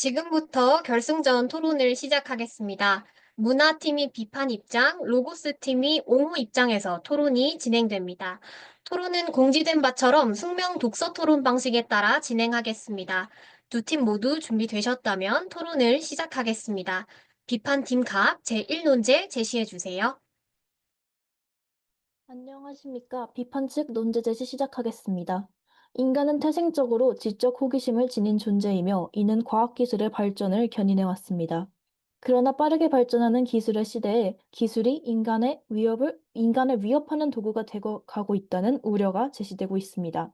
지금부터 결승전 토론을 시작하겠습니다. 문화팀이 비판 입장, 로고스팀이 옹호 입장에서 토론이 진행됩니다. 토론은 공지된 바처럼 숙명 독서 토론 방식에 따라 진행하겠습니다. 두 팀 모두 준비되셨다면 토론을 시작하겠습니다. 비판팀 각 제1논제 제시해 주세요. 안녕하십니까. 비판 측 논제 제시 시작하겠습니다. 인간은 태생적으로 지적 호기심을 지닌 존재이며 이는 과학기술의 발전을 견인해 왔습니다. 그러나 빠르게 발전하는 기술의 시대에 기술이 인간을 위협하는 도구가 되고 가고 있다는 우려가 제시되고 있습니다.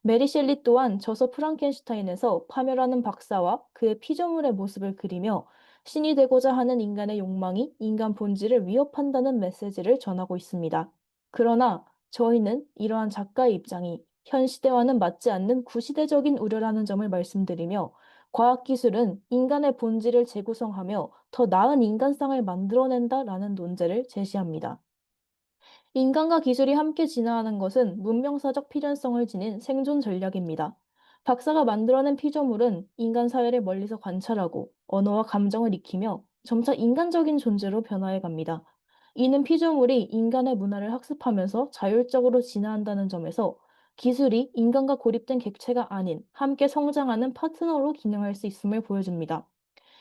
메리 셸리 또한 저서 프랑켄슈타인에서 파멸하는 박사와 그의 피조물의 모습을 그리며 신이 되고자 하는 인간의 욕망이 인간 본질을 위협한다는 메시지를 전하고 있습니다. 그러나 저희는 이러한 작가의 입장이 현 시대와는 맞지 않는 구시대적인 우려라는 점을 말씀드리며 과학기술은 인간의 본질을 재구성하며 더 나은 인간상을 만들어낸다라는 논제를 제시합니다. 인간과 기술이 함께 진화하는 것은 문명사적 필연성을 지닌 생존 전략입니다. 박사가 만들어낸 피조물은 인간 사회를 멀리서 관찰하고 언어와 감정을 익히며 점차 인간적인 존재로 변화해 갑니다. 이는 피조물이 인간의 문화를 학습하면서 자율적으로 진화한다는 점에서 기술이 인간과 고립된 객체가 아닌 함께 성장하는 파트너로 기능할 수 있음을 보여줍니다.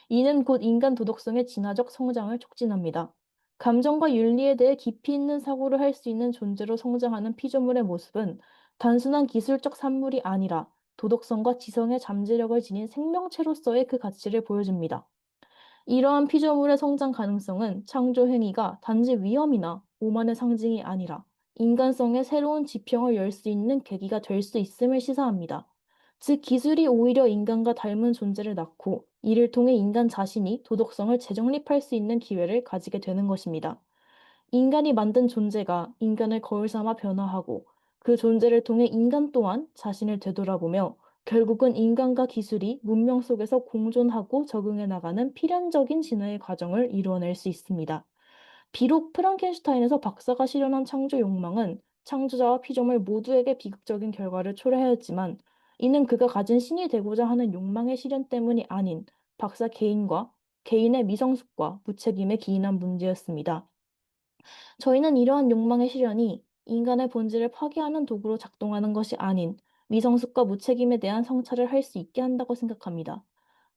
이는 곧 인간 도덕성의 진화적 성장을 촉진합니다. 감정과 윤리에 대해 깊이 있는 사고를 할 수 있는 존재로 성장하는 피조물의 모습은 단순한 기술적 산물이 아니라 도덕성과 지성의 잠재력을 지닌 생명체로서의 그 가치를 보여줍니다. 이러한 피조물의 성장 가능성은 창조 행위가 단지 위험이나 오만의 상징이 아니라 인간성의 새로운 지평을 열 수 있는 계기가 될 수 있음을 시사합니다. 즉, 기술이 오히려 인간과 닮은 존재를 낳고 이를 통해 인간 자신이 도덕성을 재정립할 수 있는 기회를 가지게 되는 것입니다. 인간이 만든 존재가 인간을 거울 삼아 변화하고 그 존재를 통해 인간 또한 자신을 되돌아보며 결국은 인간과 기술이 문명 속에서 공존하고 적응해 나가는 필연적인 진화의 과정을 이루어낼 수 있습니다. 비록 프랑켄슈타인에서 박사가 실현한 창조 욕망은 창조자와 피조물 모두에게 비극적인 결과를 초래하였지만 이는 그가 가진 신이 되고자 하는 욕망의 실현 때문이 아닌 박사 개인의 미성숙과 무책임에 기인한 문제였습니다. 저희는 이러한 욕망의 실현이 인간의 본질을 파괴하는 도구로 작동하는 것이 아닌 미성숙과 무책임에 대한 성찰을 할 수 있게 한다고 생각합니다.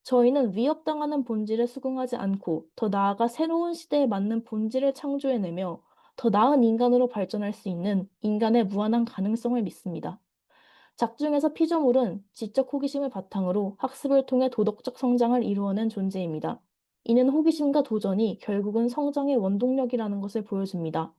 저희는 위협당하는 본질에 수긍하지 않고 더 나아가 새로운 시대에 맞는 본질을 창조해내며 더 나은 인간으로 발전할 수 있는 인간의 무한한 가능성을 믿습니다. 작중에서 피조물은 지적 호기심을 바탕으로 학습을 통해 도덕적 성장을 이루어낸 존재입니다. 이는 호기심과 도전이 결국은 성장의 원동력이라는 것을 보여줍니다.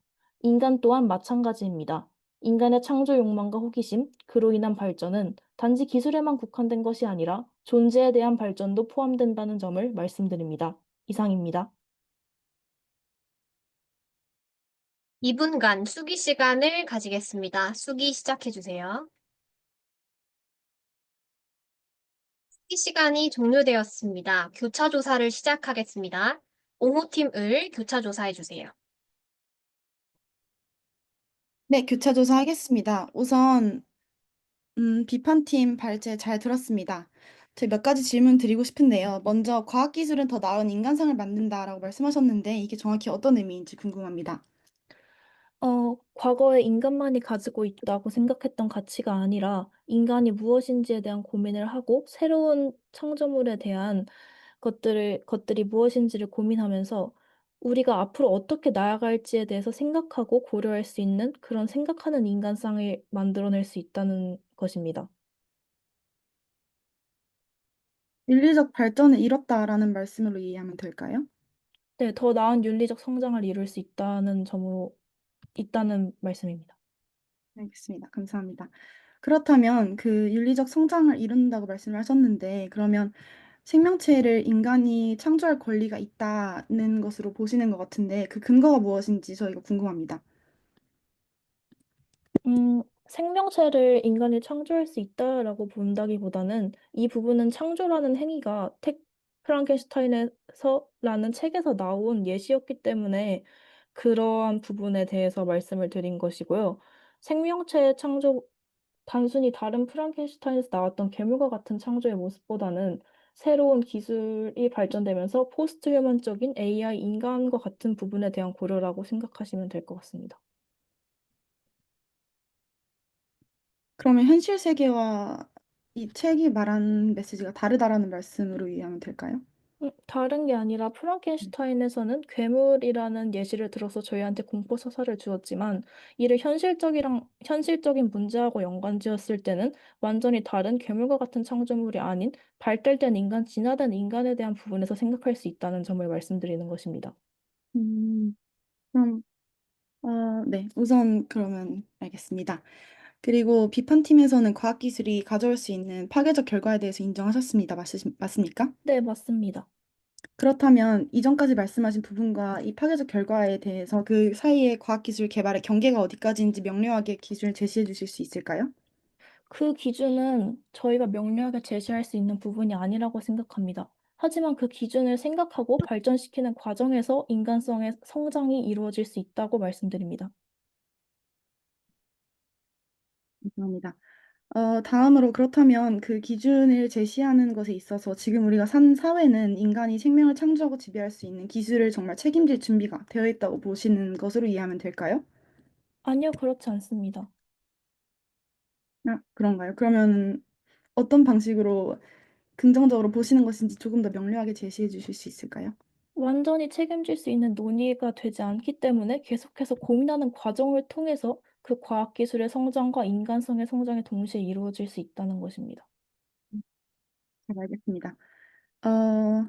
인간 또한 마찬가지입니다. 인간의 창조 욕망과 호기심, 그로 인한 발전은 단지 기술에만 국한된 것이 아니라 존재에 대한 발전도 포함된다는 점을 말씀드립니다. 이상입니다. 2분간 수기 시간을 가지겠습니다. 수기 시작해 주세요. 수기 시간이 종료되었습니다. 교차 조사를 시작하겠습니다. 옹호팀 을 교차 조사해 주세요. 네, 교차 조사하겠습니다. 우선 비판팀 발제 잘 들었습니다. 저희 몇 가지 질문 드리고 싶은데요. 먼저 과학기술은 더 나은 인간상을 만든다라고 말씀하셨는데 이게 정확히 어떤 의미인지 궁금합니다. 과거에 인간만이 가지고 있다고 생각했던 가치가 아니라 인간이 무엇인지에 대한 고민을 하고 새로운 창조물에 대한 것들이 무엇인지를 고민하면서 우리가 앞으로 어떻게 나아갈지에 대해서 생각하고 고려할 수 있는 그런 생각하는 인간상을 만들어낼 수 있다는 것입니다. 윤리적 발전을 이뤘다라는 말씀으로 이해하면 될까요? 네, 더 나은 윤리적 성장을 이룰 수 있다는 말씀입니다. 알겠습니다. 감사합니다. 그렇다면 그 윤리적 성장을 이룬다고 말씀을 하셨는데 그러면 생명체를 인간이 창조할 권리가 있다는 것으로 보시는 것 같은데 그 근거가 무엇인지 저희가 궁금합니다. 생명체를 인간이 창조할 수 있다라고 본다기보다는 이 부분은 창조라는 행위가 프랑켄슈타인에서라는 책에서 나온 예시였기 때문에 그러한 부분에 대해서 말씀을 드린 것이고요. 생명체의 창조, 단순히 다른 프랑켄슈타인에서 나왔던 괴물과 같은 창조의 모습보다는 새로운 기술이 발전되면서 포스트 휴먼적인 AI 인간과 같은 부분에 대한 고려라고 생각하시면 될 것 같습니다. 그러면 현실 세계와 이 책이 말하는 메시지가 다르다라는 말씀으로 이해하면 될까요? 다른 게 아니라 프랑켄슈타인에서는 괴물이라는 예시를 들어서 저희한테 공포 서사를 주었지만 이를 현실적인 문제하고 연관지었을 때는 완전히 다른 괴물과 같은 창조물이 아닌 발달된 인간, 진화된 인간에 대한 부분에서 생각할 수 있다는 점을 말씀드리는 것입니다. 음, 그럼 네, 우선 그러면 알겠습니다. 그리고 비판팀에서는 과학기술이 가져올 수 있는 파괴적 결과에 대해서 인정하셨습니다. 맞습니까? 네, 맞습니다. 그렇다면 이전까지 말씀하신 부분과 이 파괴적 결과에 대해서 그 사이의 과학기술 개발의 경계가 어디까지인지 명료하게 기준을 제시해 주실 수 있을까요? 그 기준은 저희가 명료하게 제시할 수 있는 부분이 아니라고 생각합니다. 하지만 그 기준을 생각하고 발전시키는 과정에서 인간성의 성장이 이루어질 수 있다고 말씀드립니다. 감사합니다. 다음으로 그렇다면 그 기준을 제시하는 것에 있어서 지금 우리가 산 사회는 인간이 생명을 창조하고 지배할 수 있는 기술을 정말 책임질 준비가 되어 있다고 보시는 것으로 이해하면 될까요? 아니요, 그렇지 않습니다. 그런가요? 그러면 어떤 방식으로 긍정적으로 보시는 것인지 조금 더 명료하게 제시해 주실 수 있을까요? 완전히 책임질 수 있는 논의가 되지 않기 때문에 계속해서 고민하는 과정을 통해서 그 과학기술의 성장과 인간성의 성장이 동시에 이루어질 수 있다는 것입니다. 잘 알겠습니다. 어,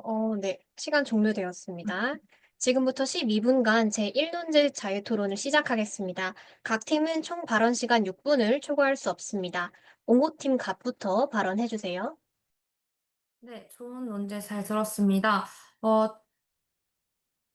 어, 네, 시간 종료되었습니다. 지금부터 12분간 제1논제 자유토론을 시작하겠습니다. 각 팀은 총 발언 시간 6분을 초과할 수 없습니다. 옹호팀 갑부터 발언해주세요. 네, 좋은 논제 잘 들었습니다. 어,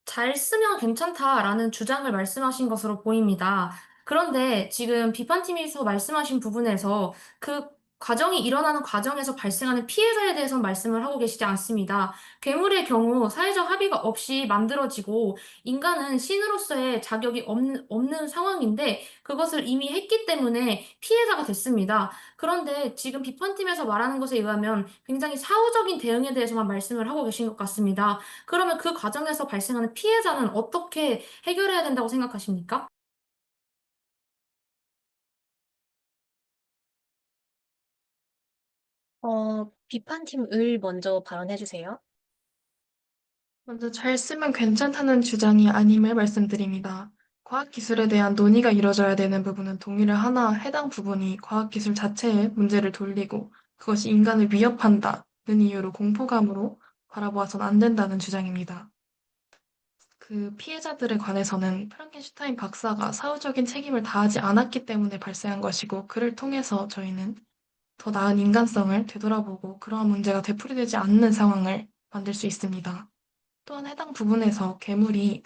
잘 쓰면 괜찮다라는 주장을 말씀하신 것으로 보입니다. 그런데 지금 비판팀에서 말씀하신 부분에서 그 과정이 일어나는 과정에서 발생하는 피해자에 대해서 말씀을 하고 계시지 않습니다. 괴물의 경우 사회적 합의가 없이 만들어지고 인간은 신으로서의 자격이 없는 상황인데 그것을 이미 했기 때문에 피해자가 됐습니다. 그런데 지금 비판팀에서 말하는 것에 의하면 굉장히 사후적인 대응에 대해서만 말씀을 하고 계신 것 같습니다. 그러면 그 과정에서 발생하는 피해자는 어떻게 해결해야 된다고 생각하십니까? 비판팀 을 먼저 발언해주세요. 먼저 잘 쓰면 괜찮다는 주장이 아님을 말씀드립니다. 과학기술에 대한 논의가 이뤄져야 되는 부분은 동의를 하나 해당 부분이 과학기술 자체에 문제를 돌리고 그것이 인간을 위협한다는 이유로 공포감으로 바라보아선 안 된다는 주장입니다. 그 피해자들에 관해서는 프랑켄슈타인 박사가 사후적인 책임을 다하지 않았기 때문에 발생한 것이고 그를 통해서 저희는 더 나은 인간성을 되돌아보고 그러한 문제가 되풀이되지 않는 상황을 만들 수 있습니다. 또한 해당 부분에서 괴물이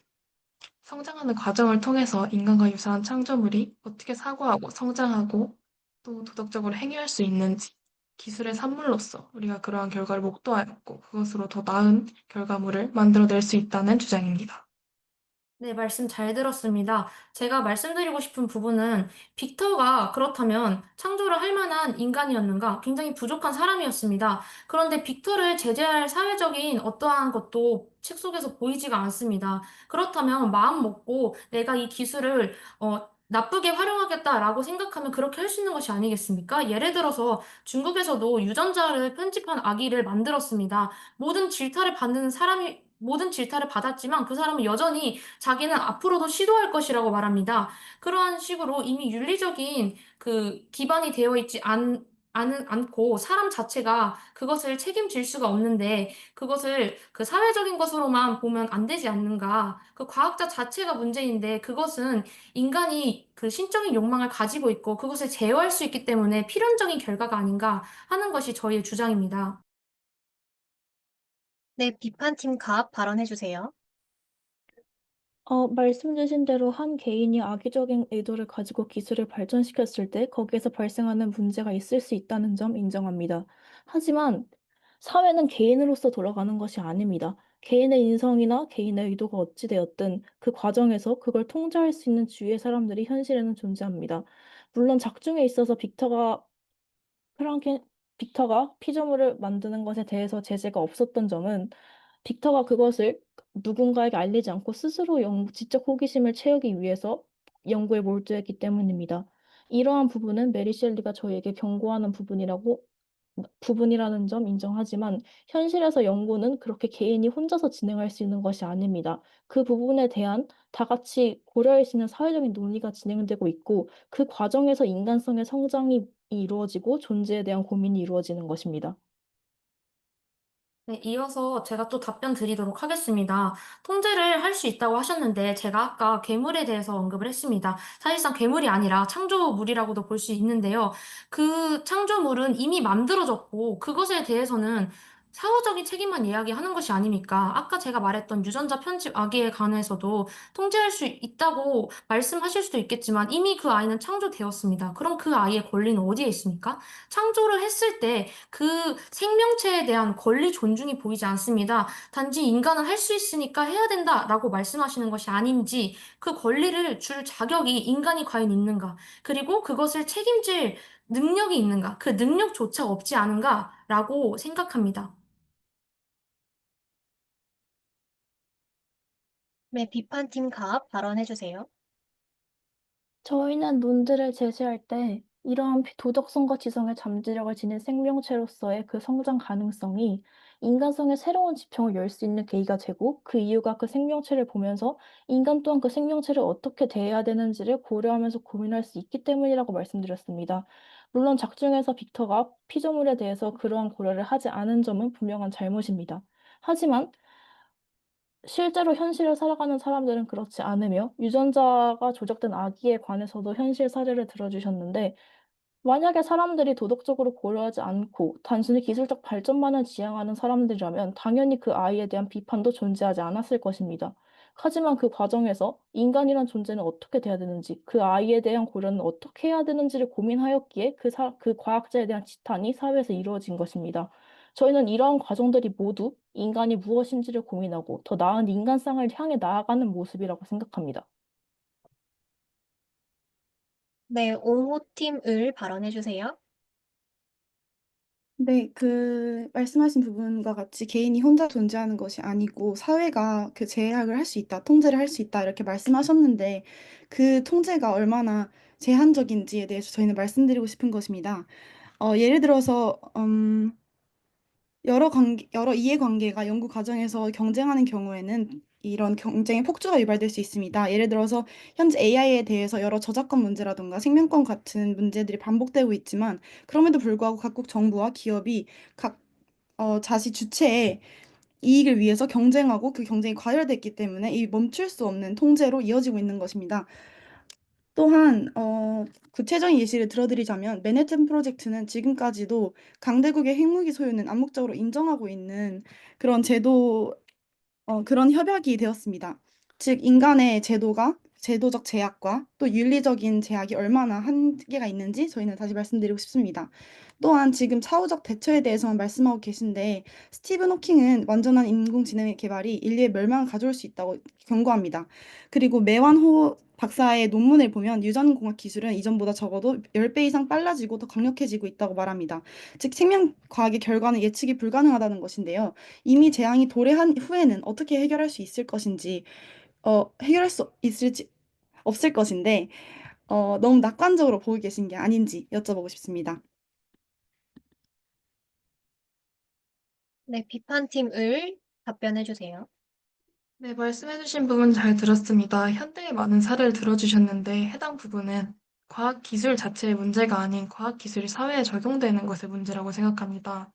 성장하는 과정을 통해서 인간과 유사한 창조물이 어떻게 사고하고 성장하고 또 도덕적으로 행위할 수 있는지 기술의 산물로서 우리가 그러한 결과를 목도하였고 그것으로 더 나은 결과물을 만들어낼 수 있다는 주장입니다. 네, 말씀 잘 들었습니다. 제가 말씀드리고 싶은 부분은 빅터가 그렇다면 창조를 할 만한 인간이었는가? 굉장히 부족한 사람이었습니다. 그런데 빅터를 제재할 사회적인 어떠한 것도 책 속에서 보이지가 않습니다. 그렇다면 마음 먹고 내가 이 기술을 나쁘게 활용하겠다라고 생각하면 그렇게 할 수 있는 것이 아니겠습니까? 예를 들어서 중국에서도 유전자를 편집한 아기를 만들었습니다. 모든 질타를 받았지만 그 사람은 여전히 자기는 앞으로도 시도할 것이라고 말합니다. 그러한 식으로 이미 윤리적인 그 기반이 되어 있지 않고 사람 자체가 그것을 책임질 수가 없는데 그것을 그 사회적인 것으로만 보면 안 되지 않는가. 그 과학자 자체가 문제인데 그것은 인간이 그 신적인 욕망을 가지고 있고 그것을 제어할 수 있기 때문에 필연적인 결과가 아닌가 하는 것이 저희의 주장입니다. 네, 비판팀 갑 발언해주세요. 말씀 주신 대로 한 개인이 악의적인 의도를 가지고 기술을 발전시켰을 때 거기에서 발생하는 문제가 있을 수 있다는 점 인정합니다. 하지만 사회는 개인으로서 돌아가는 것이 아닙니다. 개인의 인성이나 개인의 의도가 어찌 되었든 그 과정에서 그걸 통제할 수 있는 주위의 사람들이 현실에는 존재합니다. 물론 작중에 있어서 빅터가 빅터가 피조물을 만드는 것에 대해서 제재가 없었던 점은 빅터가 그것을 누군가에게 알리지 않고 스스로 지적 호기심을 채우기 위해서 연구에 몰두했기 때문입니다. 이러한 부분은 메리 셸리가 저희에게 경고하는 부분이라는 점 인정하지만 현실에서 연구는 그렇게 개인이 혼자서 진행할 수 있는 것이 아닙니다. 그 부분에 대한 다 같이 고려할 수 있는 사회적인 논의가 진행되고 있고 그 과정에서 인간성의 성장이 이루어지고 존재에 대한 고민이 이루어지는 것입니다. 네, 이어서 제가 또 답변 드리도록 하겠습니다. 통제를 할 수 있다고 하셨는데 제가 아까 괴물에 대해서 언급을 했습니다. 사실상 괴물이 아니라 창조물이라고도 볼 수 있는데요. 그 창조물은 이미 만들어졌고 그것에 대해서는 사후적인 책임만 이야기하는 것이 아닙니까? 아까 제가 말했던 유전자 편집 아기에 관해서도 통제할 수 있다고 말씀하실 수도 있겠지만 이미 그 아이는 창조되었습니다. 그럼 그 아이의 권리는 어디에 있습니까? 창조를 했을 때 그 생명체에 대한 권리 존중이 보이지 않습니다. 단지 인간은 할 수 있으니까 해야 된다라고 말씀하시는 것이 아닌지 그 권리를 줄 자격이 인간이 과연 있는가? 그리고 그것을 책임질 능력이 있는가? 그 능력조차 없지 않은가라고 생각합니다. 네, 비판팀 갑 발언해주세요. 저희는 논제를 제시할 때 이러한 도덕성과 지성의 잠재력을 지닌 생명체로서의 그 성장 가능성이 인간성의 새로운 지평을 열 수 있는 계기가 되고 그 이유가 그 생명체를 보면서 인간 또한 그 생명체를 어떻게 대해야 되는지를 고려하면서 고민할 수 있기 때문이라고 말씀드렸습니다. 물론 작중에서 빅터가 피조물에 대해서 그러한 고려를 하지 않은 점은 분명한 잘못입니다. 하지만 실제로 현실을 살아가는 사람들은 그렇지 않으며 유전자가 조작된 아기에 관해서도 현실 사례를 들어주셨는데 만약에 사람들이 도덕적으로 고려하지 않고 단순히 기술적 발전만을 지향하는 사람들이라면 당연히 그 아이에 대한 비판도 존재하지 않았을 것입니다. 하지만 그 과정에서 인간이란 존재는 어떻게 돼야 되는지, 그 아이에 대한 고려는 어떻게 해야 되는지를 고민하였기에 그 과학자에 대한 지탄이 사회에서 이루어진 것입니다. 저희는 이러한 과정들이 모두 인간이 무엇인지를 고민하고 더 나은 인간상을 향해 나아가는 모습이라고 생각합니다. 네, 옹호팀 을 발언해주세요. 네, 그 말씀하신 부분과 같이 개인이 혼자 존재하는 것이 아니고 사회가 그 제약을 할 수 있다, 통제를 할 수 있다 이렇게 말씀하셨는데 그 통제가 얼마나 제한적인지에 대해서 저희는 말씀드리고 싶은 것입니다. 예를 들어서 여러 이해관계가 연구 과정에서 경쟁하는 경우에는 이런 경쟁의 폭주가 유발될 수 있습니다. 예를 들어서 현재 AI에 대해서 여러 저작권 문제라든가 생명권 같은 문제들이 반복되고 있지만 그럼에도 불구하고 각국 정부와 기업이 각 자시 주체의 이익을 위해서 경쟁하고 그 경쟁이 과열됐기 때문에 이 멈출 수 없는 통제로 이어지고 있는 것입니다. 또한 구체적인 예시를 들어드리자면 맨해튼 프로젝트는 지금까지도 강대국의 핵무기 소유는 암묵적으로 인정하고 있는 그런 그런 협약이 되었습니다. 즉, 인간의 제도적 제약과 또 윤리적인 제약이 얼마나 한계가 있는지 저희는 다시 말씀드리고 싶습니다. 또한 지금 사후적 대처에 대해서만 말씀하고 계신데 스티븐 호킹은 완전한 인공지능의 개발이 인류의 멸망을 가져올 수 있다고 경고합니다. 그리고 매완호 박사의 논문을 보면 유전공학 기술은 이전보다 적어도 10배 이상 빨라지고 더 강력해지고 있다고 말합니다. 즉 생명과학의 결과는 예측이 불가능하다는 것인데요. 이미 재앙이 도래한 후에는 어떻게 해결할 수 있을 것인지, 해결할 수 있을지 없을 것인데, 너무 낙관적으로 보고 계신 게 아닌지 여쭤보고 싶습니다. 네, 비판팀 을 답변해주세요. 네, 말씀해주신 부분 잘 들었습니다. 현대의 많은 사례를 들어주셨는데 해당 부분은 과학기술 자체의 문제가 아닌 과학기술이 사회에 적용되는 것의 문제라고 생각합니다.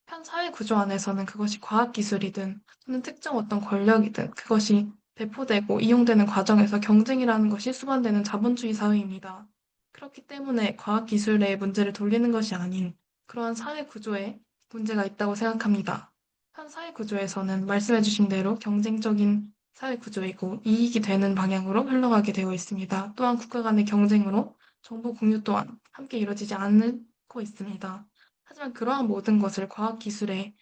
현 사회 구조 안에서는 그것이 과학기술이든 또는 특정 어떤 권력이든 그것이 배포되고 이용되는 과정에서 경쟁이라는 것이 수반되는 자본주의 사회입니다. 그렇기 때문에 과학기술의 문제를 돌리는 것이 아닌 그러한 사회 구조에 문제가 있다고 생각합니다. 현 사회 구조에서는 말씀해주신 대로 경쟁적인 사회 구조이고 이익이 되는 방향으로 흘러가게 되어 있습니다. 또한 국가 간의 경쟁으로 정보 공유 또한 함께 이루어지지 않고 있습니다. 하지만 그러한 모든 것을 과학기술의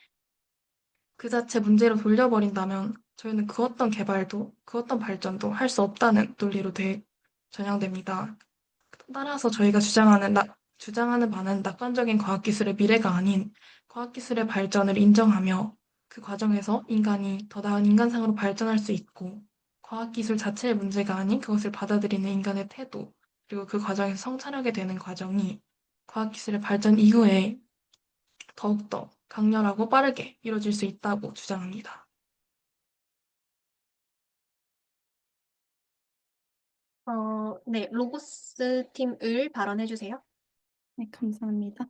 그 자체 문제로 돌려버린다면 저희는 그 어떤 개발도, 그 어떤 발전도 할 수 없다는 논리로 전향됩니다. 따라서 저희가 주장하는 바는 낙관적인 과학기술의 미래가 아닌 과학기술의 발전을 인정하며 그 과정에서 인간이 더 나은 인간상으로 발전할 수 있고 과학기술 자체의 문제가 아닌 그것을 받아들이는 인간의 태도, 그리고 그 과정에서 성찰하게 되는 과정이 과학기술의 발전 이후에 더욱더 강렬하고 빠르게 이루어질 수 있다고 주장합니다. 네, 로고스 팀을 발언해 주세요. 네, 감사합니다.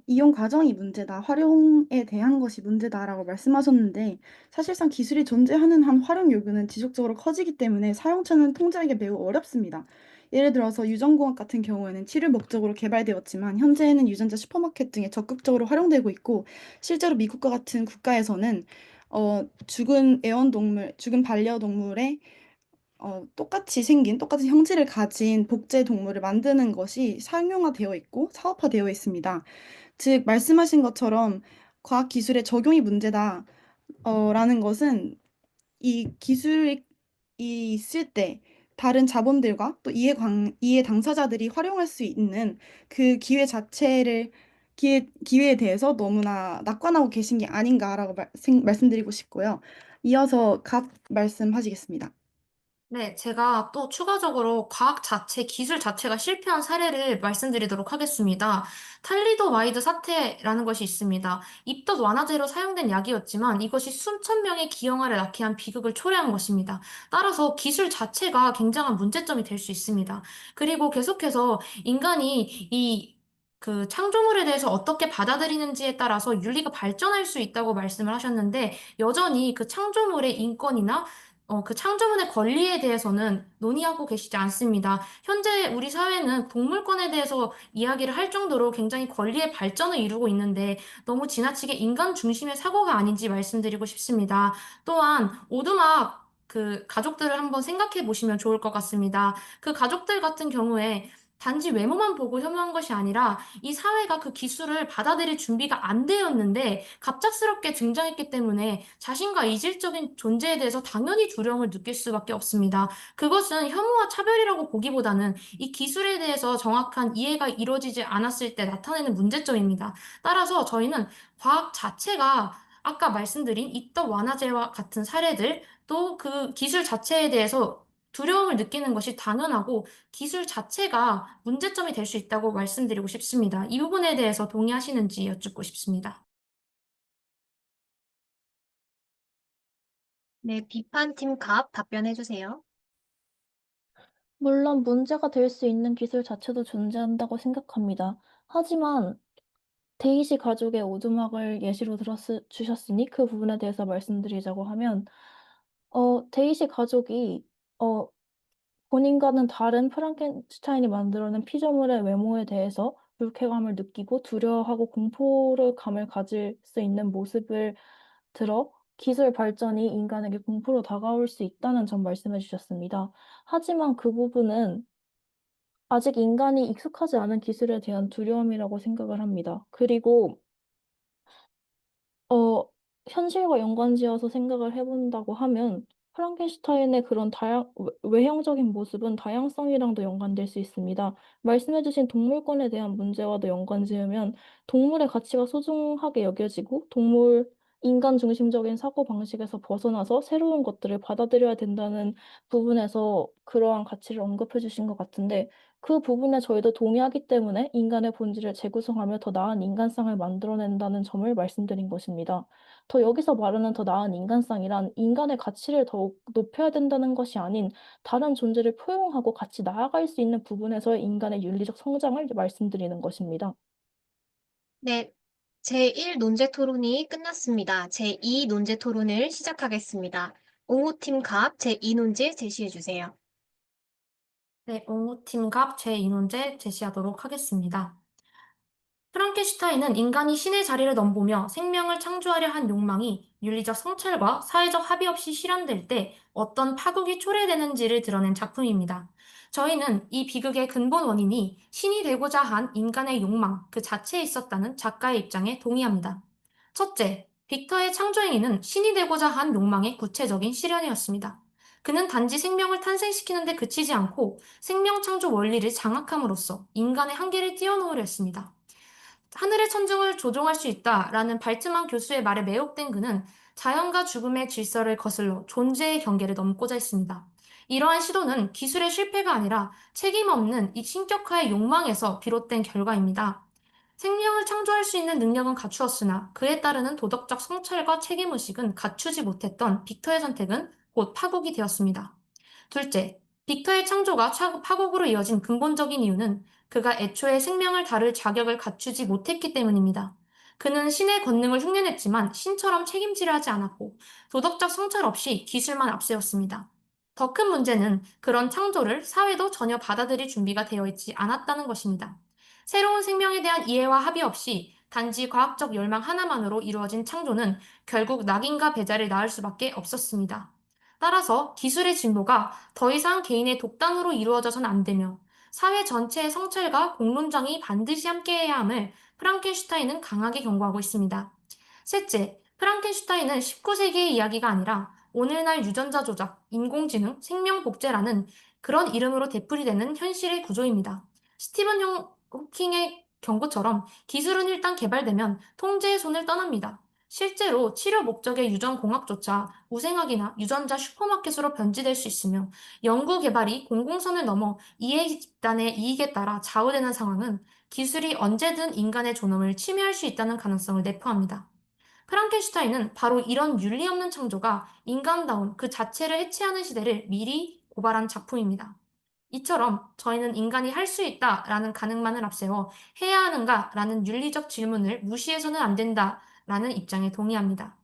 이용 과정이 문제다, 활용에 대한 것이 문제다라고 말씀하셨는데, 사실상 기술이 존재하는 한 활용 요구는 지속적으로 커지기 때문에 사용처는 통제하기 매우 어렵습니다. 예를 들어서 유전공학 같은 경우에는 치료 목적으로 개발되었지만, 현재는 유전자 슈퍼마켓 등에 적극적으로 활용되고 있고, 실제로 미국과 같은 국가에서는 죽은 애완동물, 죽은 반려동물의 똑같이 형질을 가진 복제 동물을 만드는 것이 상용화되어 있고 사업화되어 있습니다. 즉, 말씀하신 것처럼 과학 기술의 적용이 문제다, 라는 것은 이 기술이 있을 때 다른 자본들과 또 이해 당사자들이 활용할 수 있는 그 기회에 대해서 너무나 낙관하고 계신 게 아닌가라고 말씀드리고 싶고요. 이어서 갑 말씀하시겠습니다. 네, 제가 또 추가적으로 과학 자체, 기술 자체가 실패한 사례를 말씀드리도록 하겠습니다. 탈리도마이드 사태라는 것이 있습니다. 입덧 완화제로 사용된 약이었지만 이것이 수천 명의 기형아를 낳게 한 비극을 초래한 것입니다. 따라서 기술 자체가 굉장한 문제점이 될 수 있습니다. 그리고 계속해서 인간이 그 창조물에 대해서 어떻게 받아들이는지에 따라서 윤리가 발전할 수 있다고 말씀을 하셨는데 여전히 그 창조물의 인권이나 그 창조문의 권리에 대해서는 논의하고 계시지 않습니다. 현재 우리 사회는 동물권에 대해서 이야기를 할 정도로 굉장히 권리의 발전을 이루고 있는데 너무 지나치게 인간 중심의 사고가 아닌지 말씀드리고 싶습니다. 또한 오두막 그 가족들을 한번 생각해 보시면 좋을 것 같습니다. 그 가족들 같은 경우에 단지 외모만 보고 혐오한 것이 아니라 이 사회가 그 기술을 받아들일 준비가 안 되었는데 갑작스럽게 등장했기 때문에 자신과 이질적인 존재에 대해서 당연히 두려움을 느낄 수밖에 없습니다. 그것은 혐오와 차별이라고 보기보다는 이 기술에 대해서 정확한 이해가 이루어지지 않았을 때 나타내는 문제점입니다. 따라서 저희는 과학 자체가 아까 말씀드린 입덧 완화제와 같은 사례들 또 그 기술 자체에 대해서 두려움을 느끼는 것이 당연하고 기술 자체가 문제점이 될 수 있다고 말씀드리고 싶습니다. 이 부분에 대해서 동의하시는지 여쭙고 싶습니다. 네, 비판팀 갑 답변해 주세요. 물론 문제가 될 수 있는 기술 자체도 존재한다고 생각합니다. 하지만 데이시 가족의 오두막을 예시로 주셨으니 그 부분에 대해서 말씀드리자고 하면, 데이시 가족이, 어, 본인과는 다른 프랑켄슈타인이 만들어낸 피조물의 외모에 대해서 불쾌감을 느끼고 두려워하고 공포를 감을 가질 수 있는 모습을 들어 기술 발전이 인간에게 공포로 다가올 수 있다는 점 말씀해 주셨습니다. 하지만 그 부분은 아직 인간이 익숙하지 않은 기술에 대한 두려움이라고 생각을 합니다. 그리고 어 현실과 연관지어서 생각을 해 본다고 하면 프랑켄슈타인의 그런 외형적인 모습은 다양성이랑도 연관될 수 있습니다. 말씀해 주신 동물권에 대한 문제와도 연관지으면 동물의 가치가 소중하게 여겨지고 인간 중심적인 사고방식에서 벗어나서 새로운 것들을 받아들여야 된다는 부분에서 그러한 가치를 언급해 주신 것 같은데, 그 부분에 저희도 동의하기 때문에 인간의 본질을 재구성하며 더 나은 인간상을 만들어낸다는 점을 말씀드린 것입니다. 여기서 말하는 더 나은 인간상이란 인간의 가치를 더욱 높여야 된다는 것이 아닌 다른 존재를 포용하고 같이 나아갈 수 있는 부분에서의 인간의 윤리적 성장을 말씀드리는 것입니다. 네, 제1 논제 토론이 끝났습니다. 제2 논제 토론을 시작하겠습니다. 옹호팀 갑 제2 논제 제시해 주세요. 네, 옹호팀갑 제2논제 제시하도록 하겠습니다. 프랑켄슈타인은 인간이 신의 자리를 넘보며 생명을 창조하려 한 욕망이 윤리적 성찰과 사회적 합의 없이 실현될 때 어떤 파국이 초래되는지를 드러낸 작품입니다. 저희는 이 비극의 근본 원인이 신이 되고자 한 인간의 욕망 그 자체에 있었다는 작가의 입장에 동의합니다. 첫째, 빅터의 창조 행위는 신이 되고자 한 욕망의 구체적인 실현이었습니다. 그는 단지 생명을 탄생시키는 데 그치지 않고 생명 창조 원리를 장악함으로써 인간의 한계를 뛰어넘으려 했습니다. 하늘의 천둥을 조종할 수 있다라는 발트만 교수의 말에 매혹된 그는 자연과 죽음의 질서를 거슬러 존재의 경계를 넘고자 했습니다. 이러한 시도는 기술의 실패가 아니라 책임 없는 이 신격화의 욕망에서 비롯된 결과입니다. 생명을 창조할 수 있는 능력은 갖추었으나 그에 따르는 도덕적 성찰과 책임의식은 갖추지 못했던 빅터의 선택은 곧 파국이 되었습니다. 둘째, 빅터의 창조가 파국으로 이어진 근본적인 이유는 그가 애초에 생명을 다룰 자격을 갖추지 못했기 때문입니다. 그는 신의 권능을 흉내냈지만 신처럼 책임지려 하지 않았고 도덕적 성찰 없이 기술만 앞세웠습니다. 더 큰 문제는 그런 창조를 사회도 전혀 받아들일 준비가 되어 있지 않았다는 것입니다. 새로운 생명에 대한 이해와 합의 없이 단지 과학적 열망 하나만으로 이루어진 창조는 결국 낙인과 배자를 낳을 수밖에 없었습니다. 따라서 기술의 진보가 더 이상 개인의 독단으로 이루어져선 안 되며 사회 전체의 성찰과 공론장이 반드시 함께해야 함을 프랑켄슈타인은 강하게 경고하고 있습니다. 셋째, 프랑켄슈타인은 19세기의 이야기가 아니라 오늘날 유전자 조작, 인공지능, 생명복제라는 그런 이름으로 되풀이되는 현실의 구조입니다. 스티븐 호킹의 경고처럼 기술은 일단 개발되면 통제의 손을 떠납니다. 실제로 치료 목적의 유전공학조차 우생학이나 유전자 슈퍼마켓으로 변질될 수 있으며 연구 개발이 공공선을 넘어 이해 집단의 이익에 따라 좌우되는 상황은 기술이 언제든 인간의 존엄을 침해할 수 있다는 가능성을 내포합니다. 프랑켄슈타인은 바로 이런 윤리 없는 창조가 인간다움 그 자체를 해체하는 시대를 미리 고발한 작품입니다. 이처럼 저희는 인간이 할 수 있다라는 가능만을 앞세워 해야 하는가라는 윤리적 질문을 무시해서는 안 된다라는 입장에 동의합니다.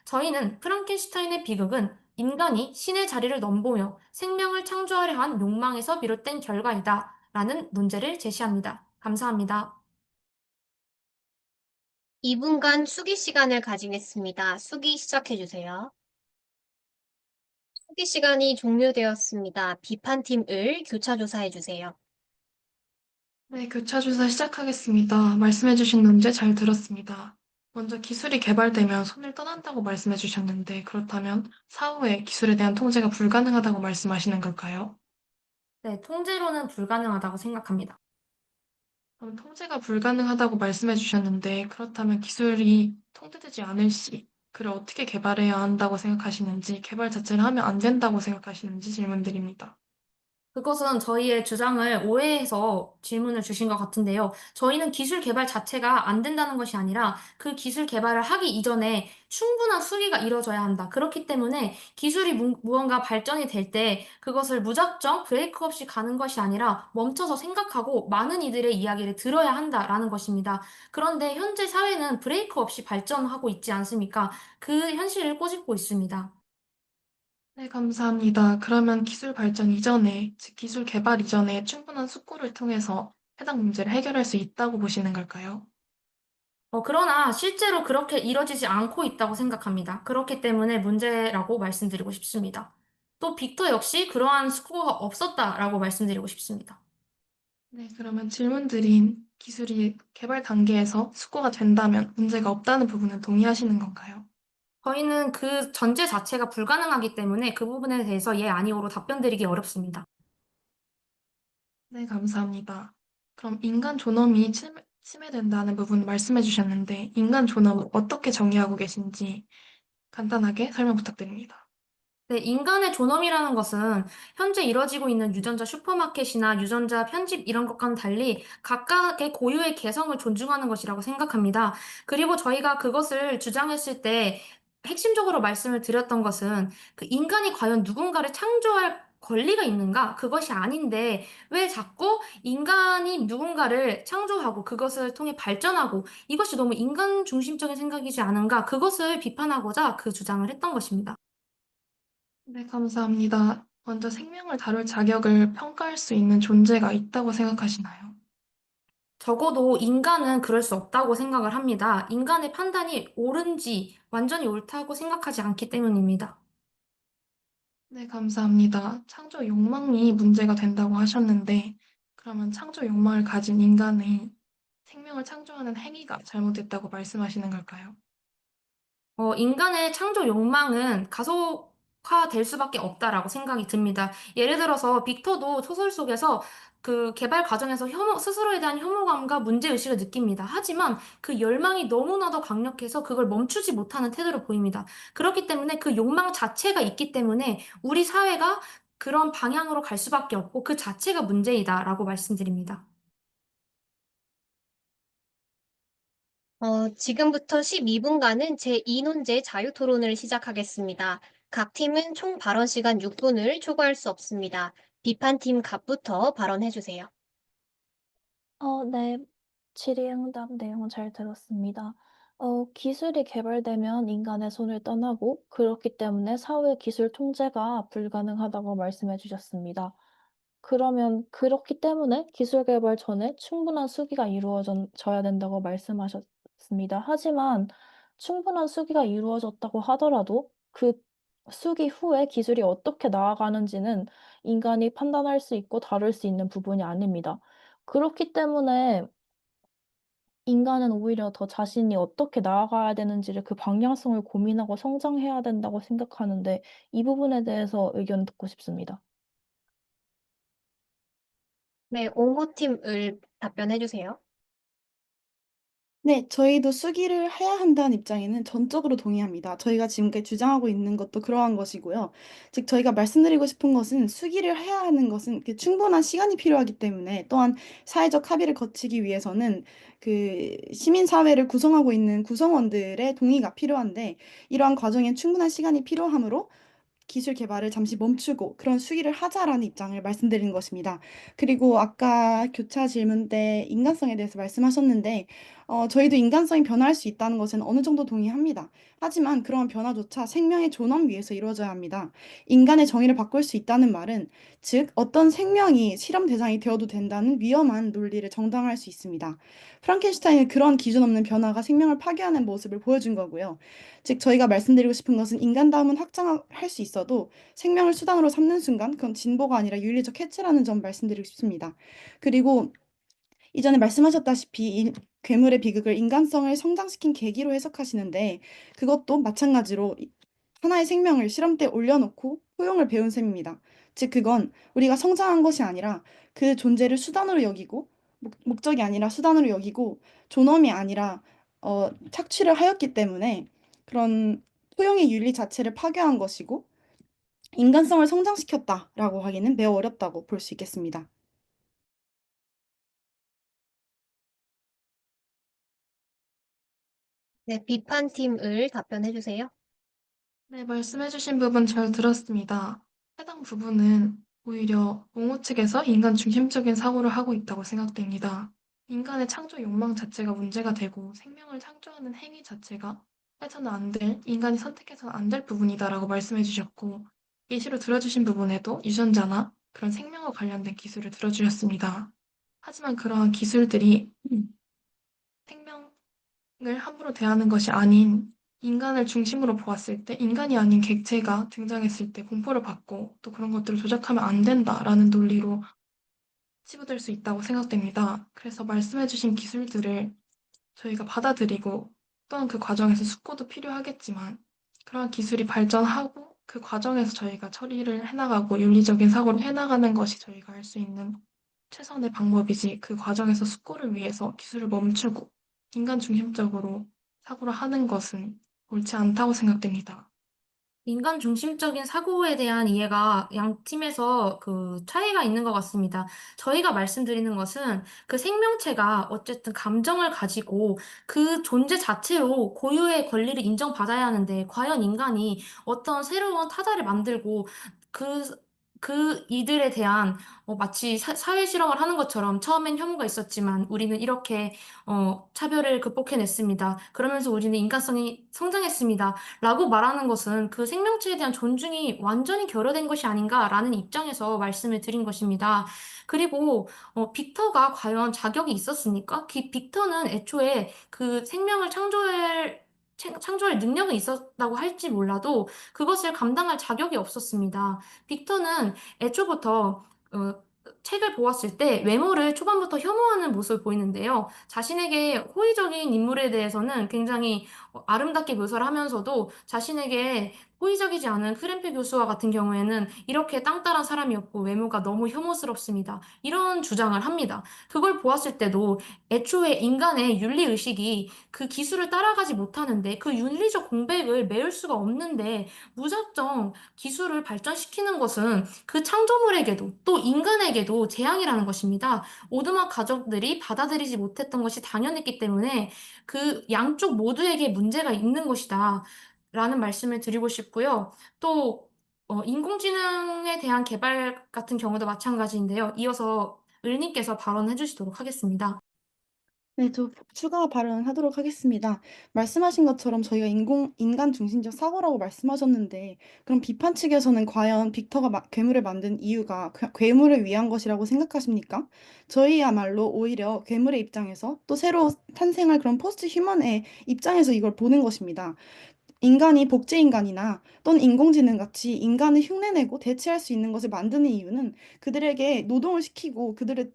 저희는 프랑켄슈타인의 비극은 인간이 신의 자리를 넘보며 생명을 창조하려 한 욕망에서 비롯된 결과이다 라는 논제를 제시합니다. 감사합니다. 2분간 수기 시간을 가지겠습니다. 수기 시작해주세요. 수기 시간이 종료되었습니다. 비판팀 을 교차 조사해주세요. 네, 교차 조사 시작하겠습니다. 말씀해주신 논제 잘 들었습니다. 먼저 기술이 개발되면 손을 떠난다고 말씀해주셨는데, 그렇다면 사후에 기술에 대한 통제가 불가능하다고 말씀하시는 걸까요? 네, 통제로는 불가능하다고 생각합니다. 그럼 통제가 불가능하다고 말씀해주셨는데, 그렇다면 기술이 통제되지 않을 시, 그를 어떻게 개발해야 한다고 생각하시는지, 개발 자체를 하면 안 된다고 생각하시는지 질문드립니다. 그것은 저희의 주장을 오해해서 질문을 주신 것 같은데요. 저희는 기술 개발 자체가 안 된다는 것이 아니라 그 기술 개발을 하기 이전에 충분한 수기가 이루어져야 한다. 그렇기 때문에 기술이 무언가 발전이 될 때 그것을 무작정 브레이크 없이 가는 것이 아니라 멈춰서 생각하고 많은 이들의 이야기를 들어야 한다라는 것입니다. 그런데 현재 사회는 브레이크 없이 발전하고 있지 않습니까? 그 현실을 꼬집고 있습니다. 네, 감사합니다. 그러면 기술 발전 이전에, 즉 기술 개발 이전에 충분한 숙고를 통해서 해당 문제를 해결할 수 있다고 보시는 걸까요? 그러나 실제로 그렇게 이뤄지지 않고 있다고 생각합니다. 그렇기 때문에 문제라고 말씀드리고 싶습니다. 또 빅터 역시 그러한 스코어가 없었다라고 말씀드리고 싶습니다. 네, 그러면 질문 드린 기술이 개발 단계에서 숙고가 된다면 문제가 없다는 부분은 동의하시는 건가요? 저희는 그 전제 자체가 불가능하기 때문에 그 부분에 대해서 예, 아니오로 답변드리기 어렵습니다. 네, 감사합니다. 그럼 인간 존엄이 침해된다는 부분 말씀해 주셨는데, 인간 존엄을 어떻게 정의하고 계신지 간단하게 설명 부탁드립니다. 네, 인간의 존엄이라는 것은 현재 이뤄지고 있는 유전자 슈퍼마켓이나 유전자 편집 이런 것과는 달리 각각의 고유의 개성을 존중하는 것이라고 생각합니다. 그리고 저희가 그것을 주장했을 때 핵심적으로 말씀을 드렸던 것은 그 인간이 과연 누군가를 창조할 권리가 있는가? 그것이 아닌데 왜 자꾸 인간이 누군가를 창조하고 그것을 통해 발전하고 이것이 너무 인간 중심적인 생각이지 않은가? 그것을 비판하고자 그 주장을 했던 것입니다. 네, 감사합니다. 먼저 생명을 다룰 자격을 평가할 수 있는 존재가 있다고 생각하시나요? 적어도 인간은 그럴 수 없다고 생각을 합니다. 인간의 판단이 옳은지 완전히 옳다고 생각하지 않기 때문입니다. 네, 감사합니다. 창조 욕망이 문제가 된다고 하셨는데, 그러면 창조 욕망을 가진 인간의 생명을 창조하는 행위가 잘못됐다고 말씀하시는 걸까요? 인간의 창조 욕망은 될 수밖에 없다라고 생각이 듭니다. 예를 들어서 빅터도 소설 속에서 그 개발 과정에서 스스로에 대한 혐오감과 문제의식을 느낍니다. 하지만 그 열망이 너무나도 강력해서 그걸 멈추지 못하는 태도를 보입니다. 그렇기 때문에 그 욕망 자체가 있기 때문에 우리 사회가 그런 방향으로 갈 수밖에 없고 그 자체가 문제이다라고 말씀드립니다. 지금부터 12분간은 제2논제 자유토론을 시작하겠습니다. 각 팀은 총 발언 시간 6분을 초과할 수 없습니다. 비판팀 갑부터 발언해주세요. 네. 질의응답 내용 잘 들었습니다. 기술이 개발되면 인간의 손을 떠나고 그렇기 때문에 사회 기술 통제가 불가능하다고 말씀해 주셨습니다. 그러면 그렇기 때문에 기술 개발 전에 충분한 수기가 이루어져야 된다고 말씀하셨습니다. 하지만 충분한 수기가 이루어졌다고 하더라도 그 수기 후에 기술이 어떻게 나아가는지는 인간이 판단할 수 있고 다룰 수 있는 부분이 아닙니다. 그렇기 때문에 인간은 오히려 더 자신이 어떻게 나아가야 되는지를 그 방향성을 고민하고 성장해야 된다고 생각하는데 이 부분에 대해서 의견 듣고 싶습니다. 네, 옹호팀을 답변해주세요. 네, 저희도 수기를 해야 한다는 입장에는 전적으로 동의합니다. 저희가 지금까지 주장하고 있는 것도 그러한 것이고요. 즉, 저희가 말씀드리고 싶은 것은 수기를 해야 하는 것은 그 충분한 시간이 필요하기 때문에 또한 사회적 합의를 거치기 위해서는 그 시민사회를 구성하고 있는 구성원들의 동의가 필요한데 이러한 과정엔 충분한 시간이 필요하므로 기술 개발을 잠시 멈추고 그런 수기를 하자라는 입장을 말씀드리는 것입니다. 그리고 아까 교차 질문 때 인간성에 대해서 말씀하셨는데, 저희도 인간성이 변화할 수 있다는 것은 어느 정도 동의합니다. 하지만 그러한 변화조차 생명의 존엄 위에서 이루어져야 합니다. 인간의 정의를 바꿀 수 있다는 말은, 즉, 어떤 생명이 실험 대상이 되어도 된다는 위험한 논리를 정당화할 수 있습니다. 프랑켄슈타인은 그런 기준 없는 변화가 생명을 파괴하는 모습을 보여준 거고요. 즉 저희가 말씀드리고 싶은 것은 인간다움은 확장할 수 있어도 생명을 수단으로 삼는 순간 그건 진보가 아니라 윤리적 해체라는 점 말씀드리고 싶습니다. 그리고 이전에 말씀하셨다시피 괴물의 비극을 인간성을 성장시킨 계기로 해석하시는데 그것도 마찬가지로 하나의 생명을 실험대에 올려놓고 포용을 배운 셈입니다. 즉 그건 우리가 성장한 것이 아니라 그 존재를 수단으로 여기고 목적이 아니라 수단으로 여기고 존엄이 아니라 착취를 하였기 때문에 그런 포용의 윤리 자체를 파괴한 것이고 인간성을 성장시켰다라고 하기는 매우 어렵다고 볼 수 있겠습니다. 네, 비판팀을 답변해주세요. 네, 말씀해주신 부분 잘 들었습니다. 해당 부분은 오히려 옹호 측에서 인간 중심적인 사고를 하고 있다고 생각됩니다. 인간의 창조 욕망 자체가 문제가 되고 생명을 창조하는 행위 자체가 해서는 안 될, 인간이 선택해서는 안 될 부분이다라고 말씀해 주셨고, 예시로 들어주신 부분에도 유전자나 그런 생명과 관련된 기술을 들어주셨습니다. 하지만 그러한 기술들이 생명을 함부로 대하는 것이 아닌 인간을 중심으로 보았을 때 인간이 아닌 객체가 등장했을 때 공포를 받고 또 그런 것들을 조작하면 안 된다라는 논리로 치부될 수 있다고 생각됩니다. 그래서 말씀해주신 기술들을 저희가 받아들이고 또한 그 과정에서 숙고도 필요하겠지만 그러한 기술이 발전하고 그 과정에서 저희가 처리를 해나가고 윤리적인 사고를 해나가는 것이 저희가 할 수 있는 최선의 방법이지 그 과정에서 숙고를 위해서 기술을 멈추고 인간 중심적으로 사고를 하는 것은 옳지 않다고 생각됩니다. 인간 중심적인 사고에 대한 이해가 양 팀에서 그 차이가 있는 것 같습니다. 저희가 말씀드리는 것은 그 생명체가 어쨌든 감정을 가지고 그 존재 자체로 고유의 권리를 인정받아야 하는데 과연 인간이 어떤 새로운 타자를 만들고 그 이들에 대한 마치 사회 실험을 하는 것처럼 처음엔 혐오가 있었지만 우리는 이렇게 차별을 극복해냈습니다. 그러면서 우리는 인간성이 성장했습니다. 라고 말하는 것은 그 생명체에 대한 존중이 완전히 결여된 것이 아닌가라는 입장에서 말씀을 드린 것입니다. 그리고 빅터가 과연 자격이 있었습니까? 빅터는 애초에 그 생명을 창조할 능력은 있었다고 할지 몰라도 그것을 감당할 자격이 없었습니다. 빅터는 애초부터 책을 보았을 때 외모를 초반부터 혐오하는 모습을 보이는데요. 자신에게 호의적인 인물에 대해서는 굉장히 아름답게 묘사를 하면서도 자신에게 호의적이지 않은 크램프 교수와 같은 경우에는 이렇게 땅따란 사람이었고 외모가 너무 혐오스럽습니다. 이런 주장을 합니다. 그걸 보았을 때도 애초에 인간의 윤리의식이 그 기술을 따라가지 못하는데 그 윤리적 공백을 메울 수가 없는데 무작정 기술을 발전시키는 것은 그 창조물에게도 또 인간에게도 재앙이라는 것입니다. 오두막 가족들이 받아들이지 못했던 것이 당연했기 때문에 그 양쪽 모두에게 문제가 있는 것이다. 라는 말씀을 드리고 싶고요. 또, 인공지능에 대한 개발 같은 경우도 마찬가지인데요. 이어서 을님께서 발언해 주시도록 하겠습니다. 네, 저 추가 발언하도록 하겠습니다. 말씀하신 것처럼 저희가 인간 중심적 사고라고 말씀하셨는데, 그럼 비판 측에서는 과연 빅터가 괴물을 만든 이유가 괴물을 위한 것이라고 생각하십니까? 저희야말로 오히려 괴물의 입장에서 또 새로 탄생할 그런 포스트 휴먼의 입장에서 이걸 보는 것입니다. 인간이 복제인간이나 또는 인공지능 같이 인간을 흉내내고 대체할 수 있는 것을 만드는 이유는 그들에게 노동을 시키고 그들을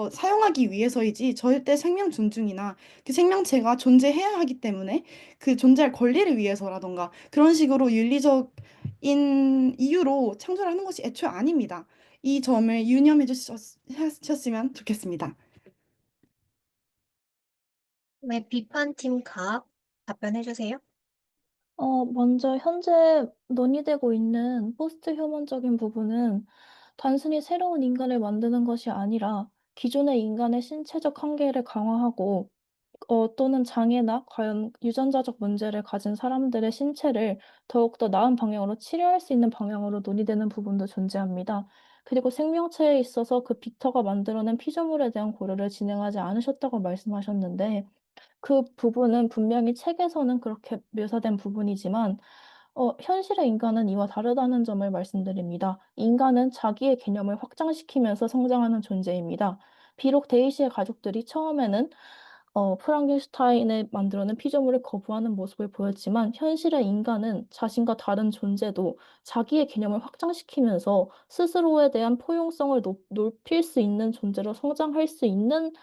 사용하기 위해서이지 절대 생명 존중이나 그 생명체가 존재해야 하기 때문에 그 존재할 권리를 위해서라던가 그런 식으로 윤리적인 이유로 창조를 하는 것이 애초에 아닙니다. 이 점을 유념해 주셨으면 좋겠습니다. 네, 비판팀 갑 답변해 주세요. 먼저 현재 논의되고 있는 포스트 휴먼적인 부분은 단순히 새로운 인간을 만드는 것이 아니라 기존의 인간의 신체적 한계를 강화하고 또는 장애나 과연 유전자적 문제를 가진 사람들의 신체를 더욱더 나은 방향으로 치료할 수 있는 방향으로 논의되는 부분도 존재합니다. 그리고 생명체에 있어서 그 빅터가 만들어낸 피조물에 대한 고려를 진행하지 않으셨다고 말씀하셨는데 그 부분은 분명히 책에서는 그렇게 묘사된 부분이지만 현실의 인간은 이와 다르다는 점을 말씀드립니다. 인간은 자기의 개념을 확장시키면서 성장하는 존재입니다. 비록 데이시의 가족들이 처음에는 프랑켄슈타인을 만들어낸 피조물을 거부하는 모습을 보였지만 현실의 인간은 자신과 다른 존재도 자기의 개념을 확장시키면서 스스로에 대한 포용성을 높일 수 있는 존재로 성장할 수 있는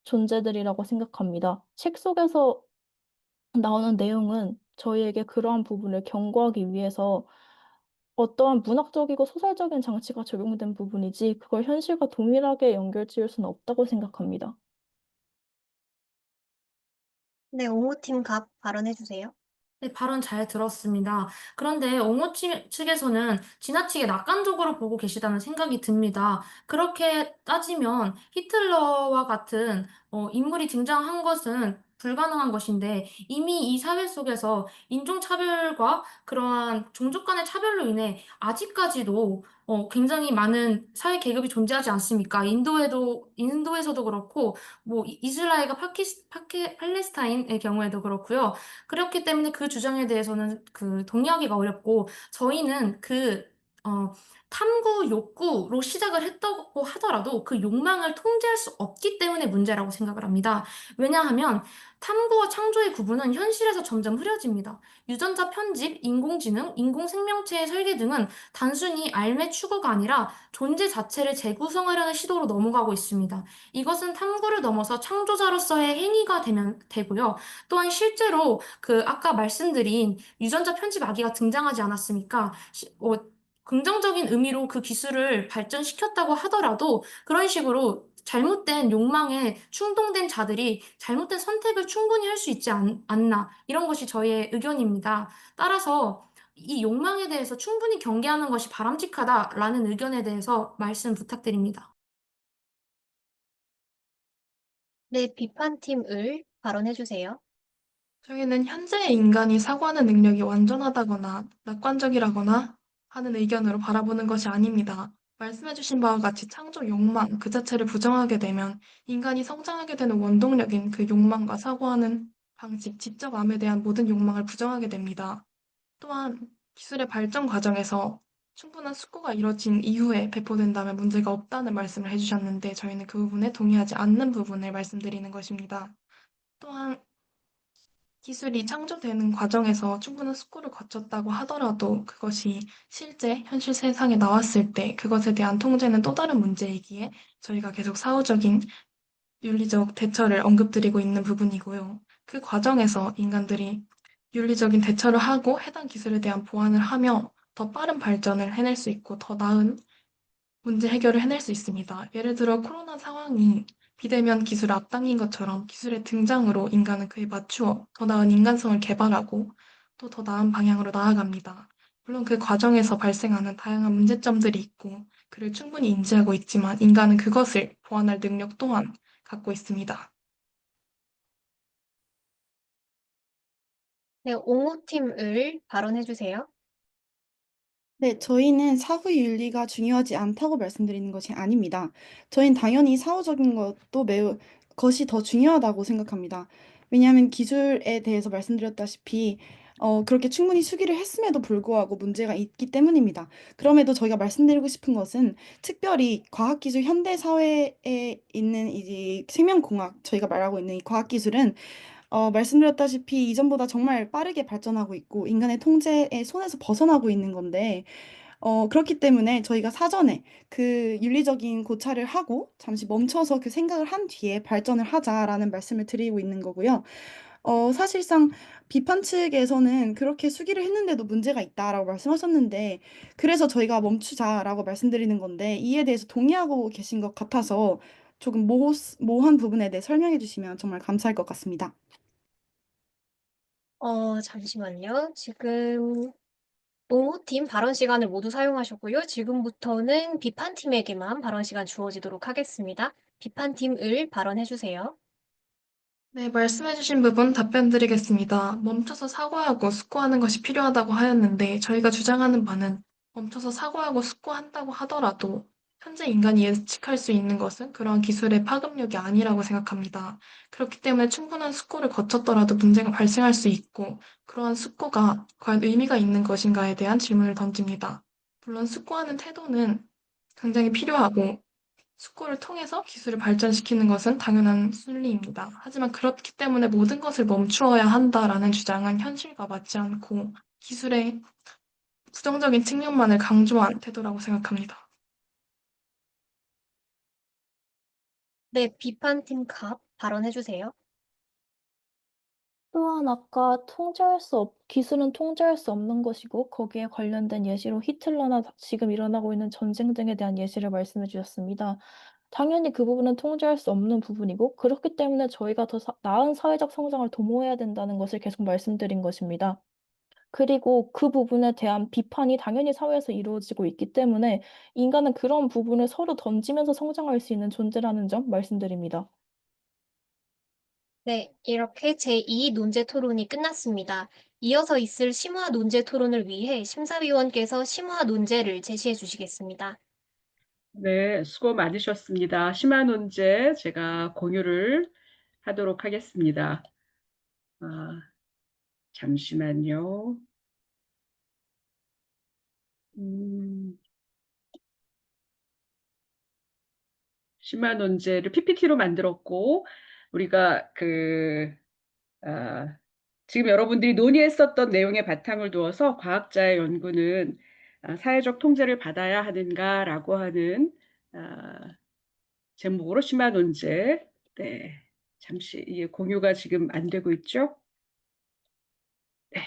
존재들이라고 생각합니다. 책 속에서 나오는 내용은 저희에게 그러한 부분을 경고하기 위해서 어떠한 문학적이고 소설적인 장치가 적용된 부분이지 그걸 현실과 동일하게 연결지을 수는 없다고 생각합니다. 네, 옹호팀 갑 발언해 주세요. 네, 발언 잘 들었습니다. 그런데 옹호 측에서는 지나치게 낙관적으로 보고 계시다는 생각이 듭니다. 그렇게 따지면 히틀러와 같은 인물이 등장한 것은 불가능한 것인데 이미 이 사회 속에서 인종차별과 그러한 종족 간의 차별로 인해 아직까지도 굉장히 많은 사회 계급이 존재하지 않습니까? 인도에서도 그렇고, 뭐, 이스라엘과 팔레스타인의 경우에도 그렇고요. 그렇기 때문에 그 주장에 대해서는 동의하기가 어렵고, 저희는 탐구 욕구로 시작을 했다고 하더라도 그 욕망을 통제할 수 없기 때문에 문제라고 생각을 합니다. 왜냐하면 탐구와 창조의 구분은 현실에서 점점 흐려집니다. 유전자 편집, 인공지능, 인공생명체의 설계 등은 단순히 삶의 추구가 아니라 존재 자체를 재구성하려는 시도로 넘어가고 있습니다. 이것은 탐구를 넘어서 창조자로서의 행위가 되고요. 또한 실제로 아까 말씀드린 유전자 편집 아기가 등장하지 않았습니까? 긍정적인 의미로 그 기술을 발전시켰다고 하더라도 그런 식으로 잘못된 욕망에 충동된 자들이 잘못된 선택을 충분히 할 수 있지 않나 이런 것이 저의 의견입니다. 따라서 이 욕망에 대해서 충분히 경계하는 것이 바람직하다라는 의견에 대해서 말씀 부탁드립니다. 네, 비판팀 을 발언해 주세요. 저희는 현재의 인간이 사고하는 능력이 완전하다거나 낙관적이라거나 하는 의견으로 바라보는 것이 아닙니다. 말씀해주신 바와 같이 창조 욕망 그 자체를 부정하게 되면 인간이 성장하게 되는 원동력인 그 욕망과 사고하는 방식, 직접암에 대한 모든 욕망을 부정하게 됩니다. 또한 기술의 발전 과정에서 충분한 숙고가 이뤄진 이후에 배포된다면 문제가 없다는 말씀을 해주셨는데 저희는 그 부분에 동의하지 않는 부분을 말씀드리는 것입니다. 또한 기술이 창조되는 과정에서 충분한 숙고를 거쳤다고 하더라도 그것이 실제 현실 세상에 나왔을 때 그것에 대한 통제는 또 다른 문제이기에 저희가 계속 사후적인 윤리적 대처를 언급드리고 있는 부분이고요. 그 과정에서 인간들이 윤리적인 대처를 하고 해당 기술에 대한 보완을 하며 더 빠른 발전을 해낼 수 있고 더 나은 문제 해결을 해낼 수 있습니다. 예를 들어 코로나 상황이 비대면 기술을 앞당긴 것처럼 기술의 등장으로 인간은 그에 맞추어 더 나은 인간성을 개발하고 또 더 나은 방향으로 나아갑니다. 물론 그 과정에서 발생하는 다양한 문제점들이 있고 그를 충분히 인지하고 있지만 인간은 그것을 보완할 능력 또한 갖고 있습니다. 네, 옹호팀 을 발언해 주세요. 네, 저희는 사후 윤리가 중요하지 않다고 말씀드리는 것이 아닙니다. 저희는 당연히 사후적인 것도 것이 더 중요하다고 생각합니다. 왜냐하면 기술에 대해서 말씀드렸다시피 그렇게 충분히 수기를 했음에도 불구하고 문제가 있기 때문입니다. 그럼에도 저희가 말씀드리고 싶은 것은 특별히 과학기술 현대 사회에 있는 이 생명공학, 저희가 말하고 있는 이 과학기술은 말씀드렸다시피 이전보다 정말 빠르게 발전하고 있고 인간의 통제의 손에서 벗어나고 있는 건데 그렇기 때문에 저희가 사전에 그 윤리적인 고찰을 하고 잠시 멈춰서 그 생각을 한 뒤에 발전을 하자라는 말씀을 드리고 있는 거고요. 사실상 비판 측에서는 그렇게 수기를 했는데도 문제가 있다라고 말씀하셨는데 그래서 저희가 멈추자라고 말씀드리는 건데 이에 대해서 동의하고 계신 것 같아서 조금 모호한 부분에 대해 설명해 주시면 정말 감사할 것 같습니다. 잠시만요. 지금 옹호팀 발언 시간을 모두 사용하셨고요. 지금부터는 비판팀에게만 발언 시간 주어지도록 하겠습니다. 비판팀 을 발언해 주세요. 네, 말씀해주신 부분 답변 드리겠습니다. 멈춰서 사과하고 숙고하는 것이 필요하다고 하였는데, 저희가 주장하는 바는 멈춰서 사과하고 숙고한다고 하더라도, 현재 인간이 예측할 수 있는 것은 그러한 기술의 파급력이 아니라고 생각합니다. 그렇기 때문에 충분한 숙고를 거쳤더라도 문제가 발생할 수 있고, 그러한 숙고가 과연 의미가 있는 것인가에 대한 질문을 던집니다. 물론 숙고하는 태도는 굉장히 필요하고, 숙고를 통해서 기술을 발전시키는 것은 당연한 순리입니다. 하지만 그렇기 때문에 모든 것을 멈추어야 한다라는 주장은 현실과 맞지 않고 기술의 부정적인 측면만을 강조한 태도라고 생각합니다. 네, 비판팀 갑 발언해 주세요. 또한 아까 기술은 통제할 수 없는 것이고 거기에 관련된 예시로 히틀러나 지금 일어나고 있는 전쟁 등에 대한 예시를 말씀해 주셨습니다. 당연히 그 부분은 통제할 수 없는 부분이고 그렇기 때문에 저희가 더 나은 사회적 성장을 도모해야 된다는 것을 계속 말씀드린 것입니다. 그리고 그 부분에 대한 비판이 당연히 사회에서 이루어지고 있기 때문에 인간은 그런 부분을 서로 던지면서 성장할 수 있는 존재라는 점 말씀드립니다. 네, 이렇게 제2 논제 토론이 끝났습니다. 이어서 있을 심화 논제 토론을 위해 심사위원께서 심화 논제를 제시해 주시겠습니다. 네, 수고 많으셨습니다. 심화 논제 제가 공유를 하도록 하겠습니다. 아, 잠시만요. 음, 심화 논제를 PPT로 만들었고, 우리가 아, 지금 여러분들이 논의했었던 내용에 바탕을 두어서 과학자의 연구는 사회적 통제를 받아야 하는가라고 하는 아, 제목으로 심화 논제. 네, 잠시 이게 공유가 지금 안 되고 있죠? 네.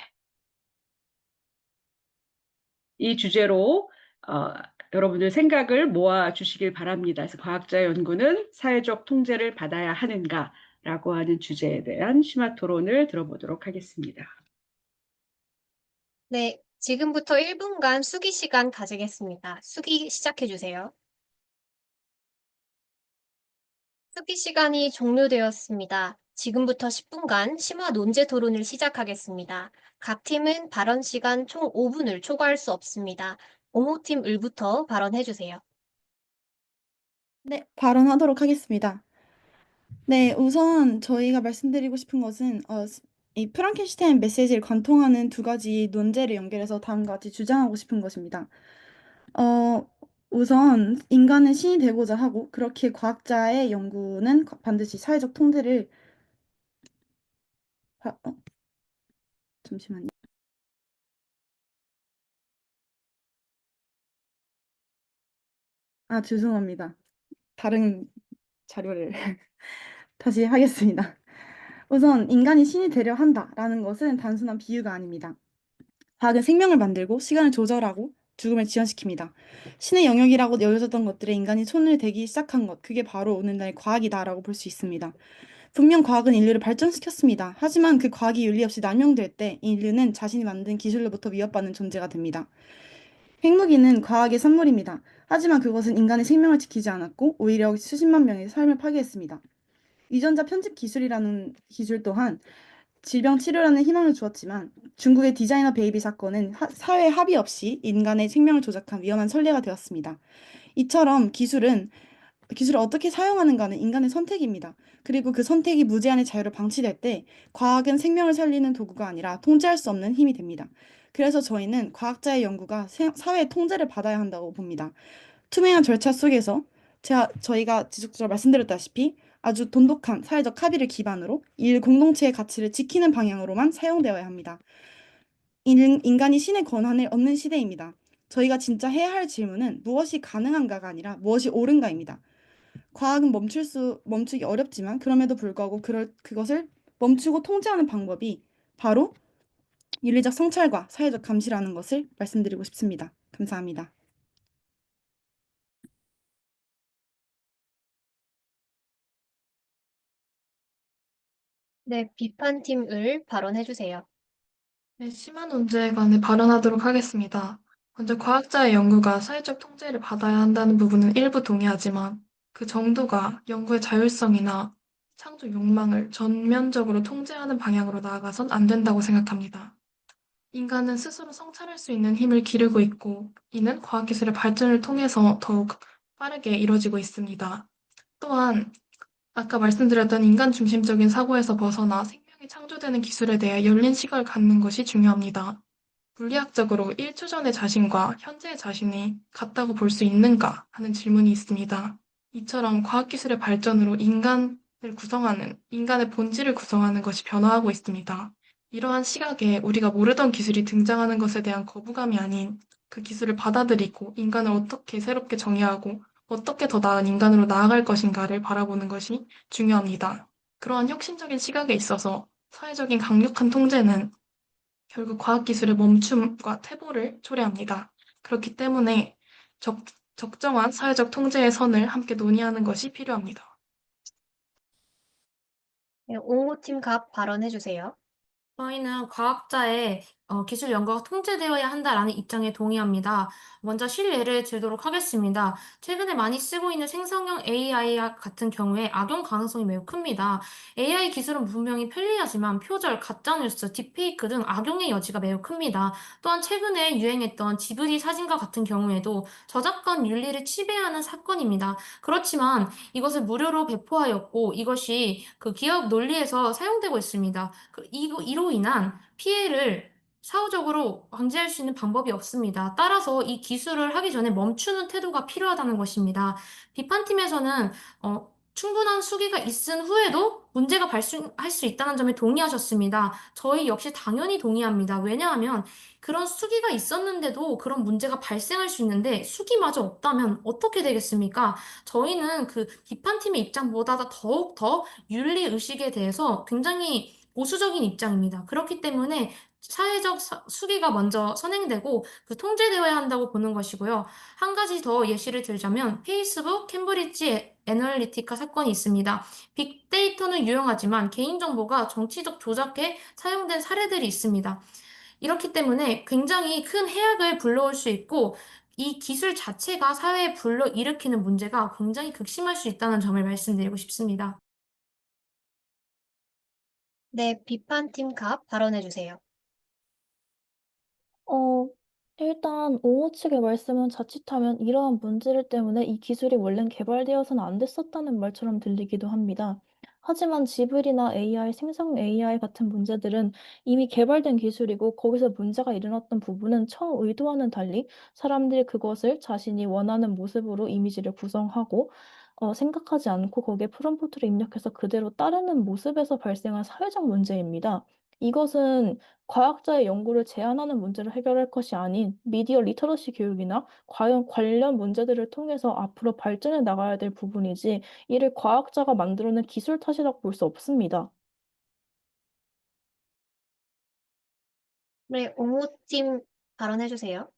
이 주제로 여러분들 생각을 모아 주시길 바랍니다. 그래서 과학자 연구는 사회적 통제를 받아야 하는가라고 하는 주제에 대한 심화 토론을 들어보도록 하겠습니다. 네, 지금부터 1분간 수기 시간 가지겠습니다. 수기 시작해 주세요. 수기 시간이 종료되었습니다. 지금부터 10분간 심화 논제 토론을 시작하겠습니다. 각 팀은 발언 시간 총 5분을 초과할 수 없습니다. 옹호팀 을부터 발언해 주세요. 네, 발언하도록 하겠습니다. 네, 우선 저희가 말씀드리고 싶은 것은 이 프랑켄슈타인 메시지를 관통하는 두 가지 논제를 연결해서 다음과 같이 주장하고 싶은 것입니다. 어, 우선 인간은 신이 되고자 하고 그렇게 과학자의 연구는 반드시 사회적 통제를 바- 어, 잠시만요. 아, 죄송합니다. 다른 자료를 다시 하겠습니다. 우선 인간이 신이 되려 한다라는 것은 단순한 비유가 아닙니다. 과학은 생명을 만들고 시간을 조절하고 죽음을 지연시킵니다. 신의 영역이라고 여겨졌던 것들에 인간이 손을 대기 시작한 것, 그게 바로 오늘날의 과학이다라고 볼 수 있습니다. 분명 과학은 인류를 발전시켰습니다. 하지만 그 과학이 윤리 없이 남용될 때 인류는 자신이 만든 기술로부터 위협받는 존재가 됩니다. 핵무기는 과학의 산물입니다. 하지만 그것은 인간의 생명을 지키지 않았고 오히려 수십만 명의 삶을 파괴했습니다. 유전자 편집 기술이라는 기술 또한 질병 치료라는 희망을 주었지만 중국의 디자이너 베이비 사건은 사회 합의 없이 인간의 생명을 조작한 위험한 선례가 되었습니다. 이처럼 기술을 어떻게 사용하는가는 인간의 선택입니다. 그리고 그 선택이 무제한의 자유로 방치될 때 과학은 생명을 살리는 도구가 아니라 통제할 수 없는 힘이 됩니다. 그래서 저희는 과학자의 연구가 사회의 통제를 받아야 한다고 봅니다. 투명한 절차 속에서 저희가 지속적으로 말씀드렸다시피 아주 돈독한 사회적 합의를 기반으로 인류 공동체의 가치를 지키는 방향으로만 사용되어야 합니다. 인간이 신의 권한을 얻는 시대입니다. 저희가 진짜 해야 할 질문은 무엇이 가능한가가 아니라 무엇이 옳은가입니다. 과학은 멈추기 어렵지만 그럼에도 불구하고 그것을 멈추고 통제하는 방법이 바로 윤리적 성찰과 사회적 감시라는 것을 말씀드리고 싶습니다. 감사합니다. 네, 비판팀을 발언해주세요. 네, 심한 논제에 관해 발언하도록 하겠습니다. 먼저 과학자의 연구가 사회적 통제를 받아야 한다는 부분은 일부 동의하지만 그 정도가 연구의 자율성이나 창조 욕망을 전면적으로 통제하는 방향으로 나아가선 안 된다고 생각합니다. 인간은 스스로 성찰할 수 있는 힘을 기르고 있고, 이는 과학기술의 발전을 통해서 더욱 빠르게 이루어지고 있습니다. 또한 아까 말씀드렸던 인간 중심적인 사고에서 벗어나 생명이 창조되는 기술에 대해 열린 시각을 갖는 것이 중요합니다. 물리학적으로 1초 전의 자신과 현재의 자신이 같다고 볼 수 있는가 하는 질문이 있습니다. 이처럼 과학기술의 발전으로 인간의 본질을 구성하는 것이 변화하고 있습니다. 이러한 시각에 우리가 모르던 기술이 등장하는 것에 대한 거부감이 아닌 그 기술을 받아들이고 인간을 어떻게 새롭게 정의하고 어떻게 더 나은 인간으로 나아갈 것인가를 바라보는 것이 중요합니다. 그러한 혁신적인 시각에 있어서 사회적인 강력한 통제는 결국 과학기술의 멈춤과 퇴보를 초래합니다. 그렇기 때문에 적정한 사회적 통제의 선을 함께 논의하는 것이 필요합니다. 네, 옹호팀 갑 발언해주세요. 저희는 과학자의 기술 연구가 통제되어야 한다라는 입장에 동의합니다. 먼저 실례를 들도록 하겠습니다. 최근에 많이 쓰고 있는 생성형 AI 같은 경우에 악용 가능성이 매우 큽니다. AI 기술은 분명히 편리하지만 표절, 가짜뉴스, 딥페이크 등 악용의 여지가 매우 큽니다. 또한 최근에 유행했던 지브리 사진과 같은 경우에도 저작권 윤리를 침해하는 사건입니다. 그렇지만 이것을 무료로 배포하였고 이것이 그 기업 논리에서 사용되고 있습니다. 이로 인한 피해를 사후적으로 방지할 수 있는 방법이 없습니다. 따라서 이 기술을 하기 전에 멈추는 태도가 필요하다는 것입니다. 비판팀에서는 충분한 수기가 있은 후에도 문제가 발생할 수 있다는 점에 동의하셨습니다. 저희 역시 당연히 동의합니다. 왜냐하면 그런 수기가 있었는데도 그런 문제가 발생할 수 있는데 수기마저 없다면 어떻게 되겠습니까? 저희는 그 비판팀의 입장보다 더욱 더 윤리 의식에 대해서 굉장히 보수적인 입장입니다. 그렇기 때문에 사회적 수기가 먼저 선행되고 그 통제되어야 한다고 보는 것이고요. 한 가지 더 예시를 들자면 페이스북 캠브리지 애널리티카 사건이 있습니다. 빅데이터는 유용하지만 개인정보가 정치적 조작에 사용된 사례들이 있습니다. 이렇기 때문에 굉장히 큰 해악을 불러올 수 있고 이 기술 자체가 사회에 불러일으키는 문제가 굉장히 극심할 수 있다는 점을 말씀드리고 싶습니다. 네, 비판팀 갑 발언해주세요. 어, 일단 옹호 측의 말씀은 자칫하면 이러한 문제들 때문에 이 기술이 원래는 개발되어서는 안 됐었다는 말처럼 들리기도 합니다. 하지만 지브리나 AI, 생성 AI 같은 문제들은 이미 개발된 기술이고 거기서 문제가 일어났던 부분은 처음 의도와는 달리 사람들이 그것을 자신이 원하는 모습으로 이미지를 구성하고 생각하지 않고 거기에 프롬프트를 입력해서 그대로 따르는 모습에서 발생한 사회적 문제입니다. 이것은 과학자의 연구를 제한하는 문제를 해결할 것이 아닌 미디어 리터러시 교육이나 과연 관련 문제들을 통해서 앞으로 발전해 나가야 될 부분이지 이를 과학자가 만들어낸 기술 탓이라고 볼 수 없습니다. 네, 옹호팀 발언해주세요.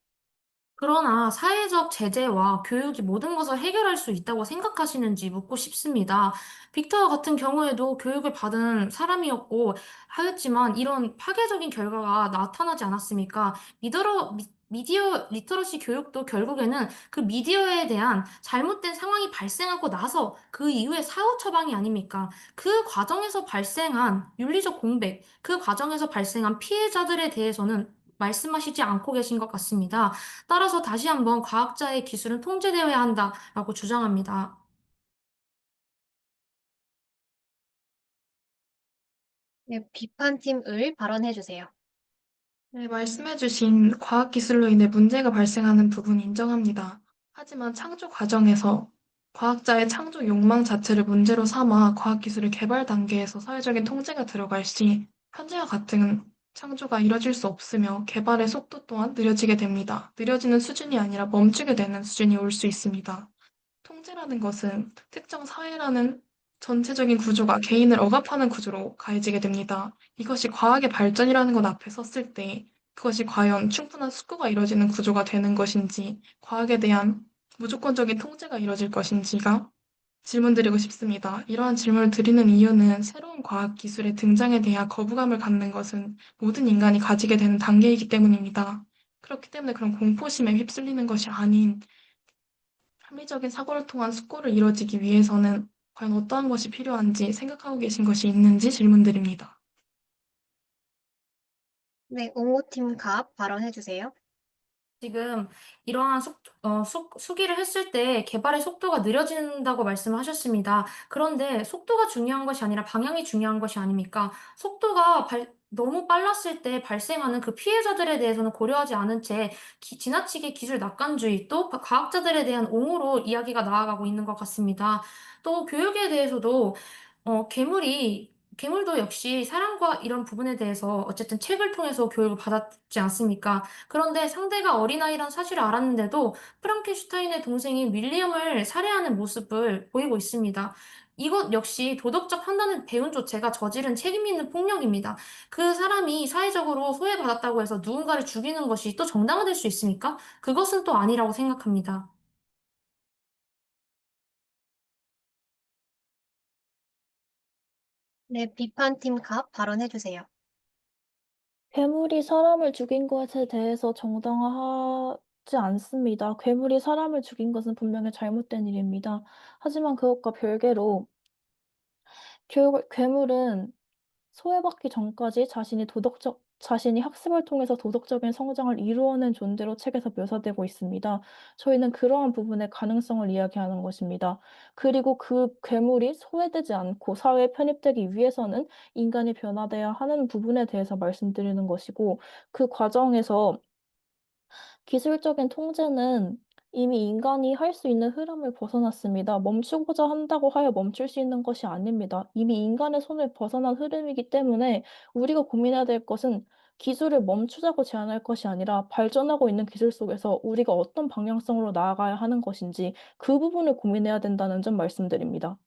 그러나 사회적 제재와 교육이 모든 것을 해결할 수 있다고 생각하시는지 묻고 싶습니다. 빅터와 같은 경우에도 교육을 받은 사람이었고 하였지만 이런 파괴적인 결과가 나타나지 않았습니까? 미디어 리터러시 교육도 결국에는 그 미디어에 대한 잘못된 상황이 발생하고 나서 그 이후에 사후 처방이 아닙니까? 그 과정에서 발생한 윤리적 공백, 그 과정에서 발생한 피해자들에 대해서는 말씀하시지 않고 계신 것 같습니다. 따라서 다시 한번 과학자의 기술은 통제되어야 한다라고 주장합니다. 네, 비판팀 을 발언해주세요. 네, 말씀해주신 과학기술로 인해 문제가 발생하는 부분 인정합니다. 하지만 창조 과정에서 과학자의 창조 욕망 자체를 문제로 삼아 과학기술의 개발 단계에서 사회적인 통제가 들어갈 시 현재와 같은 창조가 이뤄질 수 없으며 개발의 속도 또한 느려지게 됩니다. 느려지는 수준이 아니라 멈추게 되는 수준이 올 수 있습니다. 통제라는 것은 특정 사회라는 전체적인 구조가 개인을 억압하는 구조로 가해지게 됩니다. 이것이 과학의 발전이라는 것 앞에 섰을 때 그것이 과연 충분한 숙고가 이뤄지는 구조가 되는 것인지, 과학에 대한 무조건적인 통제가 이뤄질 것인지가 질문드리고 싶습니다. 이러한 질문을 드리는 이유는 새로운 과학 기술의 등장에 대한 거부감을 갖는 것은 모든 인간이 가지게 되는 단계이기 때문입니다. 그렇기 때문에 그런 공포심에 휩쓸리는 것이 아닌 합리적인 사고를 통한 숙고를 이뤄지기 위해서는 과연 어떠한 것이 필요한지 생각하고 계신 것이 있는지 질문드립니다. 네, 옹호팀 갑 발언해주세요. 지금 이러한 수기를 했을 때 개발의 속도가 느려진다고 말씀하셨습니다. 그런데 속도가 중요한 것이 아니라 방향이 중요한 것이 아닙니까? 속도가 너무 빨랐을 때 발생하는 그 피해자들에 대해서는 고려하지 않은 채 지나치게 기술 낙관주의 또 과학자들에 대한 옹호로 이야기가 나아가고 있는 것 같습니다. 또 교육에 대해서도 괴물도 역시 사람과 이런 부분에 대해서 어쨌든 책을 통해서 교육을 받았지 않습니까? 그런데 상대가 어린아이란 사실을 알았는데도 프랑켄슈타인의 동생인 윌리엄을 살해하는 모습을 보이고 있습니다. 이것 역시 도덕적 판단을 배운 조체가 저지른 책임 있는 폭력입니다. 그 사람이 사회적으로 소외받았다고 해서 누군가를 죽이는 것이 또 정당화될 수 있습니까? 그것은 또 아니라고 생각합니다. 네, 비판팀 갑 발언해주세요. 괴물이 사람을 죽인 것에 대해서 정당화하지 않습니다. 괴물이 사람을 죽인 것은 분명히 잘못된 일입니다. 하지만 그것과 별개로 괴물은 소외받기 전까지 자신이 학습을 통해서 도덕적인 성장을 이루어낸 존재로 책에서 묘사되고 있습니다. 저희는 그러한 부분의 가능성을 이야기하는 것입니다. 그리고 그 괴물이 소외되지 않고 사회에 편입되기 위해서는 인간이 변화돼야 하는 부분에 대해서 말씀드리는 것이고, 그 과정에서 기술적인 통제는 이미 인간이 할 수 있는 흐름을 벗어났습니다. 멈추고자 한다고 하여 멈출 수 있는 것이 아닙니다. 이미 인간의 손을 벗어난 흐름이기 때문에 우리가 고민해야 될 것은 기술을 멈추자고 제안할 것이 아니라 발전하고 있는 기술 속에서 우리가 어떤 방향성으로 나아가야 하는 것인지 그 부분을 고민해야 된다는 점 말씀드립니다.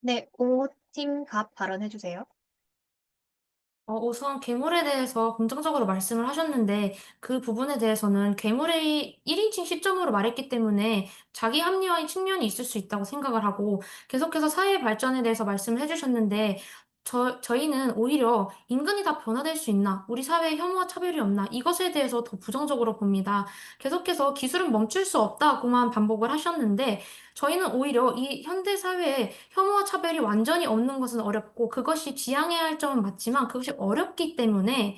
네, 옹호팀 갑 발언해주세요. 우선 괴물에 대해서 긍정적으로 말씀을 하셨는데 그 부분에 대해서는 괴물의 1인칭 시점으로 말했기 때문에 자기 합리화의 측면이 있을 수 있다고 생각을 하고 계속해서 사회 발전에 대해서 말씀을 해주셨는데 저희는 오히려 인간이 다 변화될 수 있나? 우리 사회에 혐오와 차별이 없나? 이것에 대해서 더 부정적으로 봅니다. 계속해서 기술은 멈출 수 없다고만 반복을 하셨는데 저희는 오히려 이 현대 사회에 혐오와 차별이 완전히 없는 것은 어렵고 그것이 지향해야 할 점은 맞지만 그것이 어렵기 때문에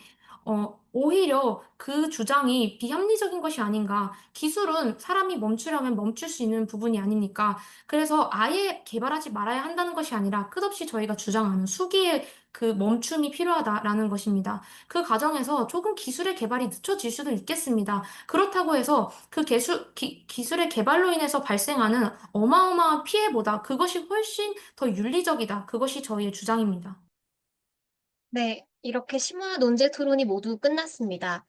오히려 그 주장이 비합리적인 것이 아닌가. 기술은 사람이 멈추려면 멈출 수 있는 부분이 아닙니까? 그래서 아예 개발하지 말아야 한다는 것이 아니라 끝없이 저희가 주장하는 수기의 그 멈춤이 필요하다라는 것입니다. 그 과정에서 조금 기술의 개발이 늦춰질 수도 있겠습니다. 그렇다고 해서 그 기술의 개발로 인해서 발생하는 어마어마한 피해보다 그것이 훨씬 더 윤리적이다. 그것이 저희의 주장입니다. 네, 이렇게 심화 논제 토론이 모두 끝났습니다.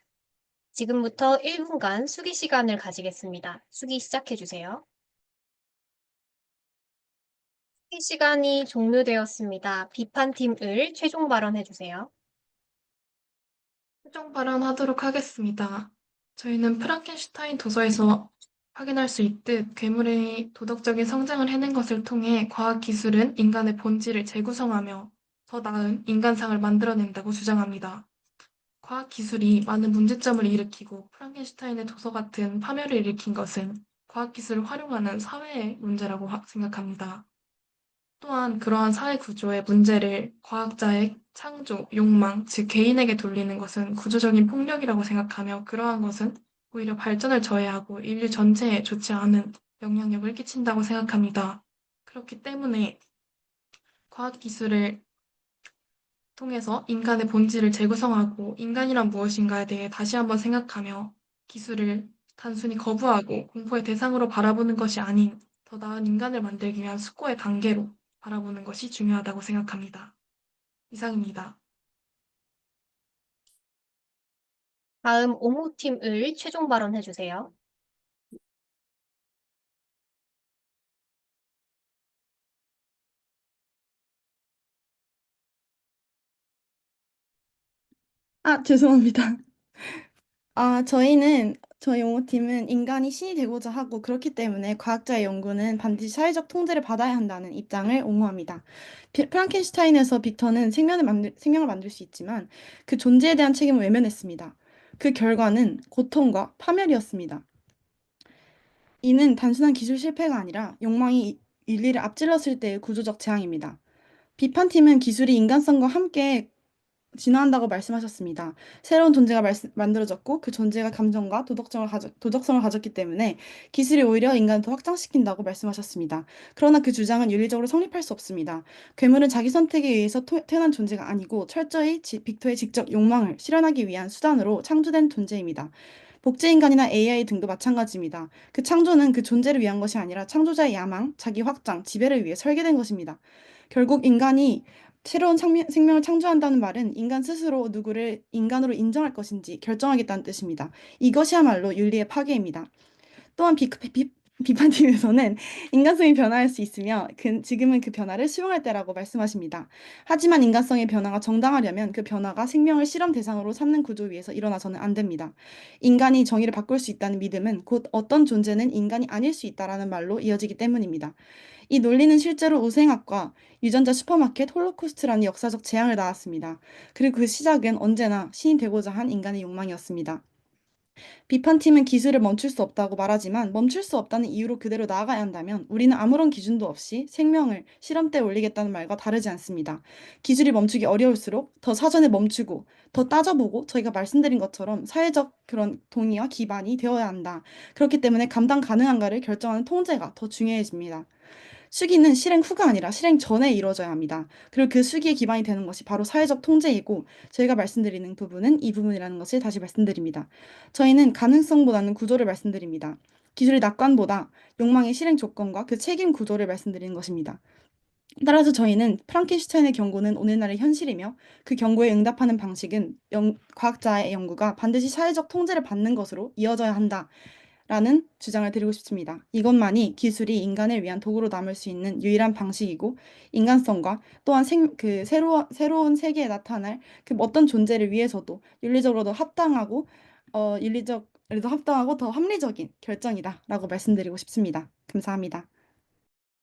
지금부터 1분간 수기 시간을 가지겠습니다. 수기 시작해주세요. 시간이 종료되었습니다. 비판팀 을 최종 발언해주세요. 최종 발언하도록 하겠습니다. 저희는 프랑켄슈타인 도서에서 확인할 수 있듯 괴물의 도덕적인 성장을 해낸 것을 통해 과학기술은 인간의 본질을 재구성하며 더 나은 인간상을 만들어낸다고 주장합니다. 과학기술이 많은 문제점을 일으키고 프랑켄슈타인의 도서 같은 파멸을 일으킨 것은 과학기술을 활용하는 사회의 문제라고 생각합니다. 또한 그러한 사회 구조의 문제를 과학자의 창조, 욕망, 즉 개인에게 돌리는 것은 구조적인 폭력이라고 생각하며 그러한 것은 오히려 발전을 저해하고 인류 전체에 좋지 않은 영향력을 끼친다고 생각합니다. 그렇기 때문에 과학기술을 통해서 인간의 본질을 재구성하고 인간이란 무엇인가에 대해 다시 한번 생각하며 기술을 단순히 거부하고 공포의 대상으로 바라보는 것이 아닌 더 나은 인간을 만들기 위한 숙고의 단계로 바라보는 것이 중요하다고 생각합니다. 이상입니다. 다음 옹호팀 을 최종 발언해주세요. 죄송합니다. 저희 용어팀은 인간이 신이 되고자 하고 그렇기 때문에 과학자의 연구는 반드시 사회적 통제를 받아야 한다는 입장을 옹호합니다. 프랑켄슈타인에서 빅터는 생명을 만들 수 있지만 그 존재에 대한 책임을 외면했습니다. 그 결과는 고통과 파멸이었습니다. 이는 단순한 기술 실패가 아니라 욕망이 인리를 앞질렀을 때의 구조적 재앙입니다. 비판팀은 기술이 인간성과 함께 진화한다고 말씀하셨습니다. 새로운 존재가 만들어졌고 그 존재가 감정과 도덕성을 가졌기 때문에 기술이 오히려 인간을 더 확장시킨다고 말씀하셨습니다. 그러나 그 주장은 윤리적으로 성립할 수 없습니다. 괴물은 자기 선택에 의해서 태어난 존재가 아니고 철저히 빅터의 직접 욕망을 실현하기 위한 수단으로 창조된 존재입니다. 복제인간이나 AI 등도 마찬가지입니다. 그 창조는 그 존재를 위한 것이 아니라 창조자의 야망, 자기 확장, 지배를 위해 설계된 것입니다. 결국 인간이 새로운 생명을 창조한다는 말은 인간 스스로 누구를 인간으로 인정할 것인지 결정하겠다는 뜻입니다. 이것이야말로 윤리의 파괴입니다. 또한 비판팀에서는 인간성이 변화할 수 있으며 지금은 그 변화를 수용할 때라고 말씀하십니다. 하지만 인간성의 변화가 정당하려면 그 변화가 생명을 실험 대상으로 삼는 구조 위에서 일어나서는 안 됩니다. 인간이 정의를 바꿀 수 있다는 믿음은 곧 어떤 존재는 인간이 아닐 수 있다라는 말로 이어지기 때문입니다. 이 논리는 실제로 우생학과 유전자 슈퍼마켓 홀로코스트라는 역사적 재앙을 낳았습니다. 그리고 그 시작은 언제나 신이 되고자 한 인간의 욕망이었습니다. 비판팀은 기술을 멈출 수 없다고 말하지만 멈출 수 없다는 이유로 그대로 나아가야 한다면 우리는 아무런 기준도 없이 생명을 실험대에 올리겠다는 말과 다르지 않습니다. 기술이 멈추기 어려울수록 더 사전에 멈추고 더 따져보고 저희가 말씀드린 것처럼 사회적 그런 동의와 기반이 되어야 한다. 그렇기 때문에 감당 가능한가를 결정하는 통제가 더 중요해집니다. 수기는 실행 후가 아니라 실행 전에 이루어져야 합니다. 그리고 그 수기의 기반이 되는 것이 바로 사회적 통제이고 저희가 말씀드리는 부분은 이 부분이라는 것을 다시 말씀드립니다. 저희는 가능성보다는 구조를 말씀드립니다. 기술의 낙관보다 욕망의 실행 조건과 그 책임 구조를 말씀드리는 것입니다. 따라서 저희는 프랑켄슈타인의 경고는 오늘날의 현실이며 그 경고에 응답하는 방식은 과학자의 연구가 반드시 사회적 통제를 받는 것으로 이어져야 한다. 라는 주장을 드리고 싶습니다. 이것만이 기술이 인간을 위한 도구로 남을 수 있는 유일한 방식이고 인간성과 또한 새로운 세계에 나타날 그 어떤 존재를 위해서도 윤리적으로도 합당하고 윤리적으로도 합당하고 더 합리적인 결정이다라고 말씀드리고 싶습니다. 감사합니다.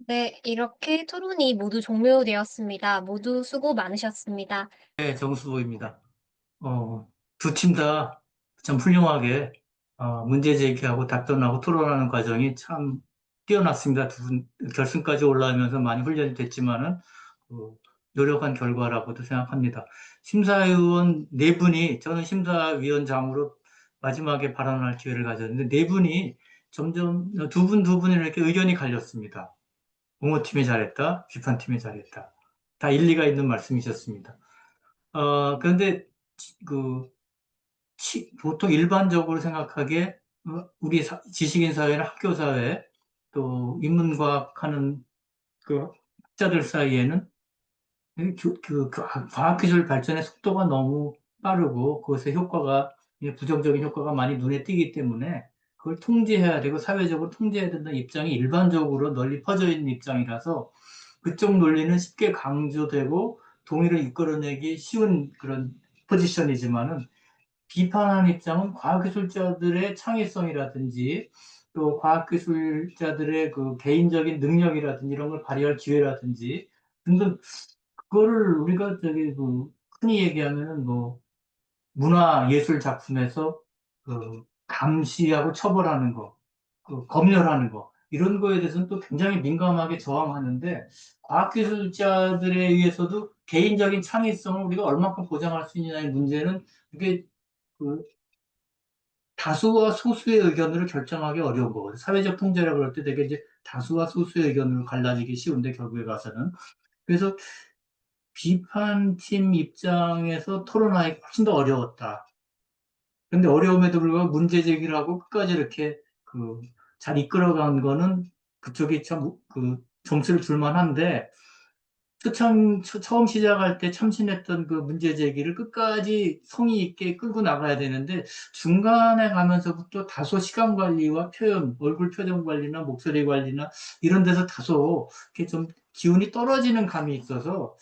네, 이렇게 토론이 모두 종료되었습니다. 모두 수고 많으셨습니다. 네, 정수보입니다. 두 팀 다 참 훌륭하게 문제 제기하고 답변하고 토론하는 과정이 참 뛰어났습니다. 두 분 결승까지 올라오면서 많이 훈련이 됐지만은 노력한 결과라고도 생각합니다. 심사위원 네 분이 저는 심사위원장으로 마지막에 발언할 기회를 가졌는데 네 분이 점점 두 분이 이렇게 의견이 갈렸습니다. 옹호팀이 잘했다, 비판팀이 잘했다. 다 일리가 있는 말씀이셨습니다. 그런데 보통 일반적으로 생각하기에 우리 지식인 사회나 학교 사회 또 인문과학하는 그 학자들 사이에는 과학기술 발전의 속도가 너무 빠르고 그것의 효과가 부정적인 효과가 많이 눈에 띄기 때문에 그걸 통제해야 되고 사회적으로 통제해야 된다는 입장이 일반적으로 널리 퍼져 있는 입장이라서 그쪽 논리는 쉽게 강조되고 동의를 이끌어내기 쉬운 그런 포지션이지만은 비판하는 입장은 과학기술자들의 창의성이라든지 또 과학기술자들의 그 개인적인 능력이라든지 이런 걸 발휘할 기회라든지 등등 그거를 우리가 저기 그 흔히 얘기하면은 뭐 문화 예술 작품에서 그 감시하고 처벌하는 거, 그 검열하는 거 이런 거에 대해서는 또 굉장히 민감하게 저항하는데 과학기술자들에 의해서도 개인적인 창의성을 우리가 얼마큼 보장할 수 있느냐의 문제는 이게 그 다수와 소수의 의견으로 결정하기 어려운 거거든요. 사회적 통제라고 할 때 되게 이제 다수와 소수의 의견으로 갈라지기 쉬운데 결국에 가서는. 그래서 비판팀 입장에서 토론하기 훨씬 더 어려웠다. 근데 어려움에도 불구하고 문제 제기를 하고 끝까지 이렇게 그 잘 이끌어간 거는 그쪽이 참 그 점수를 줄 만한데 처음 시작할 때 참신했던 그 문제 제기를 끝까지 성의 있게 끌고 나가야 되는데 중간에 가면서부터 다소 시간 관리와 표현, 얼굴 표정 관리나 목소리 관리나 이런 데서 다소 이렇게 좀 기운이 떨어지는 감이 있어서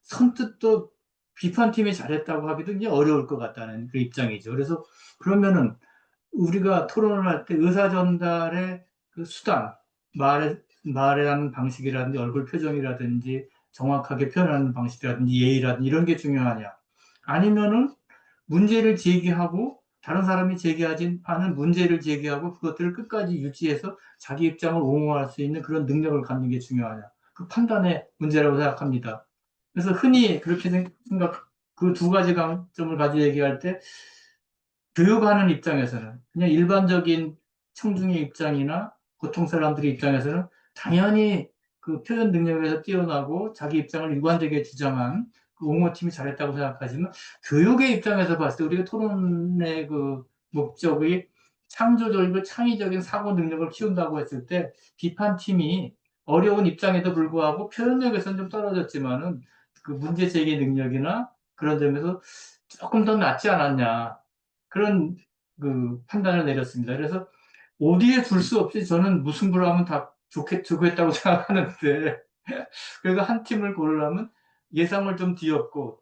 선뜻 또 비판팀이 잘했다고 하기도 굉장히 어려울 것 같다는 그 입장이죠. 그래서 그러면은 우리가 토론을 할 때 의사 전달의 그 수단, 말하는 방식이라든지 얼굴 표정이라든지 정확하게 표현하는 방식이라든지 예의라든지 이런 게 중요하냐? 아니면은 문제를 제기하고 다른 사람이 제기하지 않은 문제를 제기하고 그것들을 끝까지 유지해서 자기 입장을 옹호할 수 있는 그런 능력을 갖는 게 중요하냐? 그 판단의 문제라고 생각합니다. 그래서 흔히 그렇게 생각, 그 두 가지 강점을 가지고 얘기할 때 교육하는 입장에서는 그냥 일반적인 청중의 입장이나 보통 사람들의 입장에서는 당연히 그 표현 능력에서 뛰어나고 자기 입장을 일관되게 주장한 그 옹호팀이 잘했다고 생각하지만 교육의 입장에서 봤을 때 우리가 토론의 그 목적이 창조적이고 창의적인 사고 능력을 키운다고 했을 때 비판팀이 어려운 입장에도 불구하고 표현력에서는 좀 떨어졌지만은 그 문제 제기 능력이나 그런 점에서 조금 더 낫지 않았냐. 그런 그 판단을 내렸습니다. 그래서 어디에 둘 수 없이 저는 무승부를 하면 다 좋겠다고 생각하는데 그래서 한 팀을 고르려면 예상을 좀 뒤엎고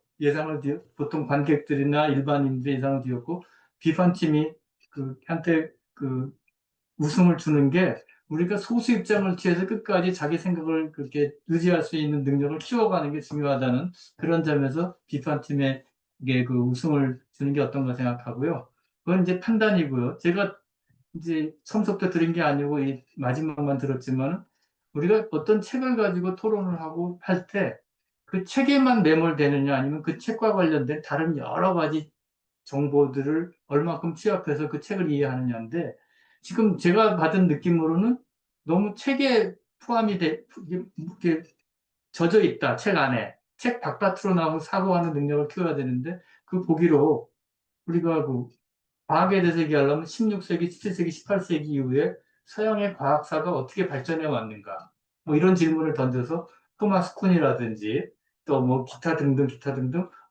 보통 관객들이나 일반인들의 예상을 뒤엎고 비판팀이 그 한테 그 웃음을 주는 게 우리가 소수 입장을 취해서 끝까지 자기 생각을 그렇게 유지할 수 있는 능력을 키워가는 게 중요하다는 그런 점에서 비판팀에게 그 웃음을 주는 게 어떤가 생각하고요. 그건 이제 판단이고요. 제가 이제 처음부터 들은 게 아니고 이 마지막만 들었지만 우리가 어떤 책을 가지고 토론을 하고 할 때 그 책에만 매몰되느냐 아니면 그 책과 관련된 다른 여러 가지 정보들을 얼마큼 취합해서 그 책을 이해하느냐인데 지금 제가 받은 느낌으로는 너무 책에 포함이 이렇게 젖어 있다, 책 안에. 책 바깥으로 나오고 사고하는 능력을 키워야 되는데 그 보기로 우리가 그 과학에 대해서 얘기하려면 16세기, 17세기, 18세기 이후에 서양의 과학사가 어떻게 발전해 왔는가. 뭐 이런 질문을 던져서 토마스 쿤이라든지 또 뭐 기타 등등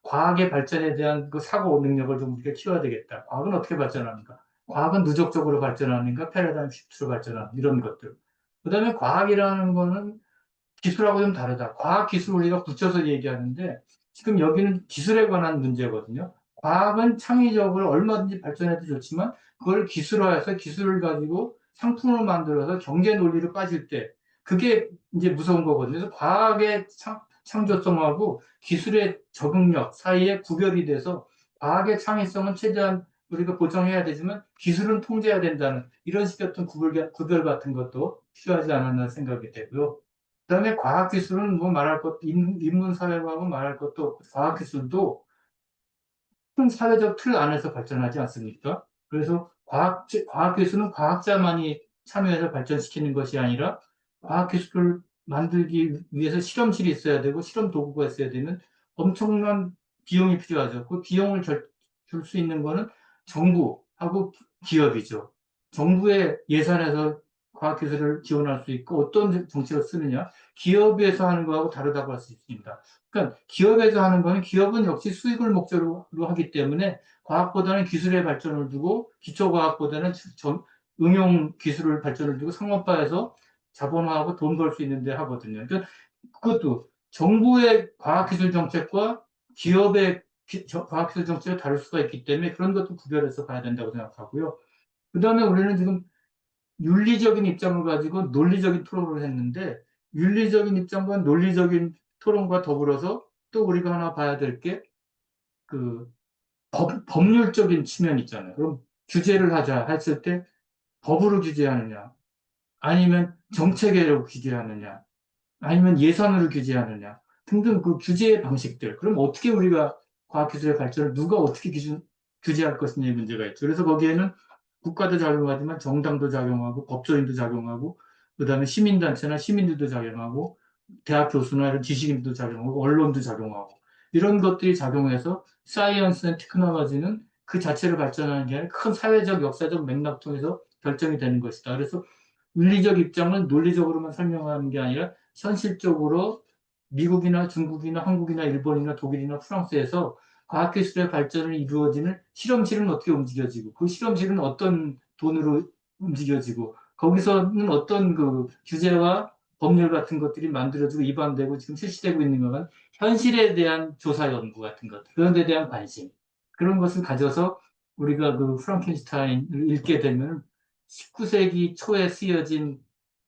과학의 발전에 대한 그 사고 능력을 좀 우리가 키워야 되겠다. 과학은 어떻게 발전하는가? 과학은 누적적으로 발전하는가? 패러다임 시프트로 발전하는 이런 것들. 그 다음에 과학이라는 거는 기술하고 좀 다르다. 과학 기술 우리가 붙여서 얘기하는데 지금 여기는 기술에 관한 문제거든요. 과학은 창의적으로 얼마든지 발전해도 좋지만 그걸 기술화해서 기술을 가지고 상품을 만들어서 경제 논리로 빠질 때 그게 이제 무서운 거거든요. 그래서 과학의 창조성하고 기술의 적응력 사이에 구별이 돼서 과학의 창의성은 최대한 우리가 보장해야 되지만 기술은 통제해야 된다는 이런 식의 어떤 구별 같은 것도 필요하지 않았나 생각이 되고요. 그다음에 과학기술은 뭐 말할 것, 인문사회하고 말할 것도 없고, 과학기술도 큰 사회적 틀 안에서 발전하지 않습니까? 그래서 과학기술은 과학자만이 참여해서 발전시키는 것이 아니라 과학기술을 만들기 위해서 실험실이 있어야 되고 실험 도구가 있어야 되는 엄청난 비용이 필요하죠. 그 비용을 줄 수 있는 거는 정부하고 기업이죠. 정부의 예산에서 과학기술을 지원할 수 있고 어떤 정책을 쓰느냐 기업에서 하는 거하고 다르다고 할 수 있습니다. 그러니까 기업에서 하는 거는 기업은 역시 수익을 목적으로 하기 때문에 과학보다는 기술의 발전을 두고 기초과학보다는 응용 기술을 발전을 두고 상업화해서 자본화하고 돈 벌 수 있는 데 하거든요. 그러니까 그것도 정부의 과학기술 정책과 기업의 과학기술 정책이 다를 수가 있기 때문에 그런 것도 구별해서 봐야 된다고 생각하고요. 그 다음에 우리는 지금 윤리적인 입장을 가지고 논리적인 토론을 했는데 윤리적인 입장과 논리적인 토론과 더불어서 또 우리가 하나 봐야 될 게 그 법률적인 측면 있잖아요. 그럼 규제를 하자 했을 때 법으로 규제하느냐 아니면 정책으로 규제하느냐 아니면 예산으로 규제하느냐 등등 그 규제의 방식들. 그럼 어떻게 우리가 과학기술의 발전을 누가 어떻게 규제할 것이냐의 문제가 있죠. 그래서 거기에는 국가도 작용하지만 정당도 작용하고 법조인도 작용하고 그다음에 시민단체나 시민들도 작용하고 대학 교수나 이런 지식인도 작용하고 언론도 작용하고 이런 것들이 작용해서 사이언스 앤 테크놀로지는 그 자체를 발전하는 게 아니라 큰 사회적 역사적 맥락 통해서 결정이 되는 것이다. 그래서 윤리적 입장은 논리적으로만 설명하는 게 아니라 현실적으로 미국이나 중국이나 한국이나 일본이나 독일이나 프랑스에서 과학기술의 발전을 이루어지는 실험실은 어떻게 움직여지고 그 실험실은 어떤 돈으로 움직여지고 거기서는 어떤 그 규제와 법률 같은 것들이 만들어지고 입안되고 지금 실시되고 있는 것은 현실에 대한 조사 연구 같은 것 그런 데 대한 관심 그런 것을 가져서 우리가 그 프랑켄슈타인을 읽게 되면 19세기 초에 쓰여진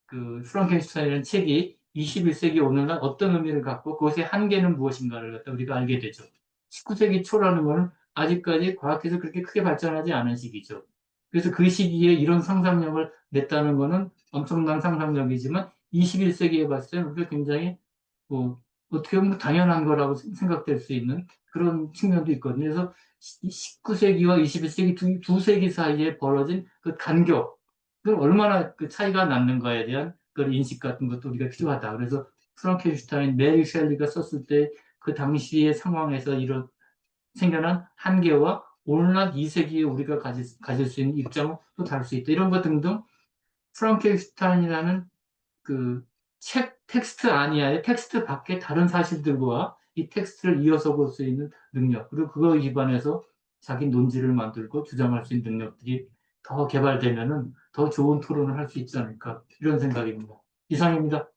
그 프랑켄슈타인이라는 책이 21세기 오늘날 어떤 의미를 갖고 그것의 한계는 무엇인가를 갖다 우리가 알게 되죠. 19세기 초라는 것은 아직까지 과학기술 그렇게 크게 발전하지 않은 시기죠. 그래서 그 시기에 이런 상상력을 냈다는 것은 엄청난 상상력이지만 21세기에 봤을 때는 우리가 굉장히 뭐 어떻게 보면 당연한 거라고 생각될 수 있는 그런 측면도 있거든요. 그래서 19세기와 21세기 두 세기 사이에 벌어진 그 간격, 그 얼마나 그 차이가 났는가에 대한 그 인식 같은 것도 우리가 필요하다. 그래서 프랑켄슈타인, 메리 셸리가 썼을 때 그 당시의 상황에서 이런 생겨난 한계와 오늘날 2세기에 우리가 가질 수 있는 입장은 또 다를 수 있다. 이런 것 등등 프랑켄슈타인이라는 그 책 텍스트 아니야의 텍스트 밖에 다른 사실들과 이 텍스트를 이어서 볼 수 있는 능력 그리고 그거 기반해서 자기 논지를 만들고 주장할 수 있는 능력들이 더 개발되면은 더 좋은 토론을 할 수 있지 않을까 이런 생각입니다. 이상입니다.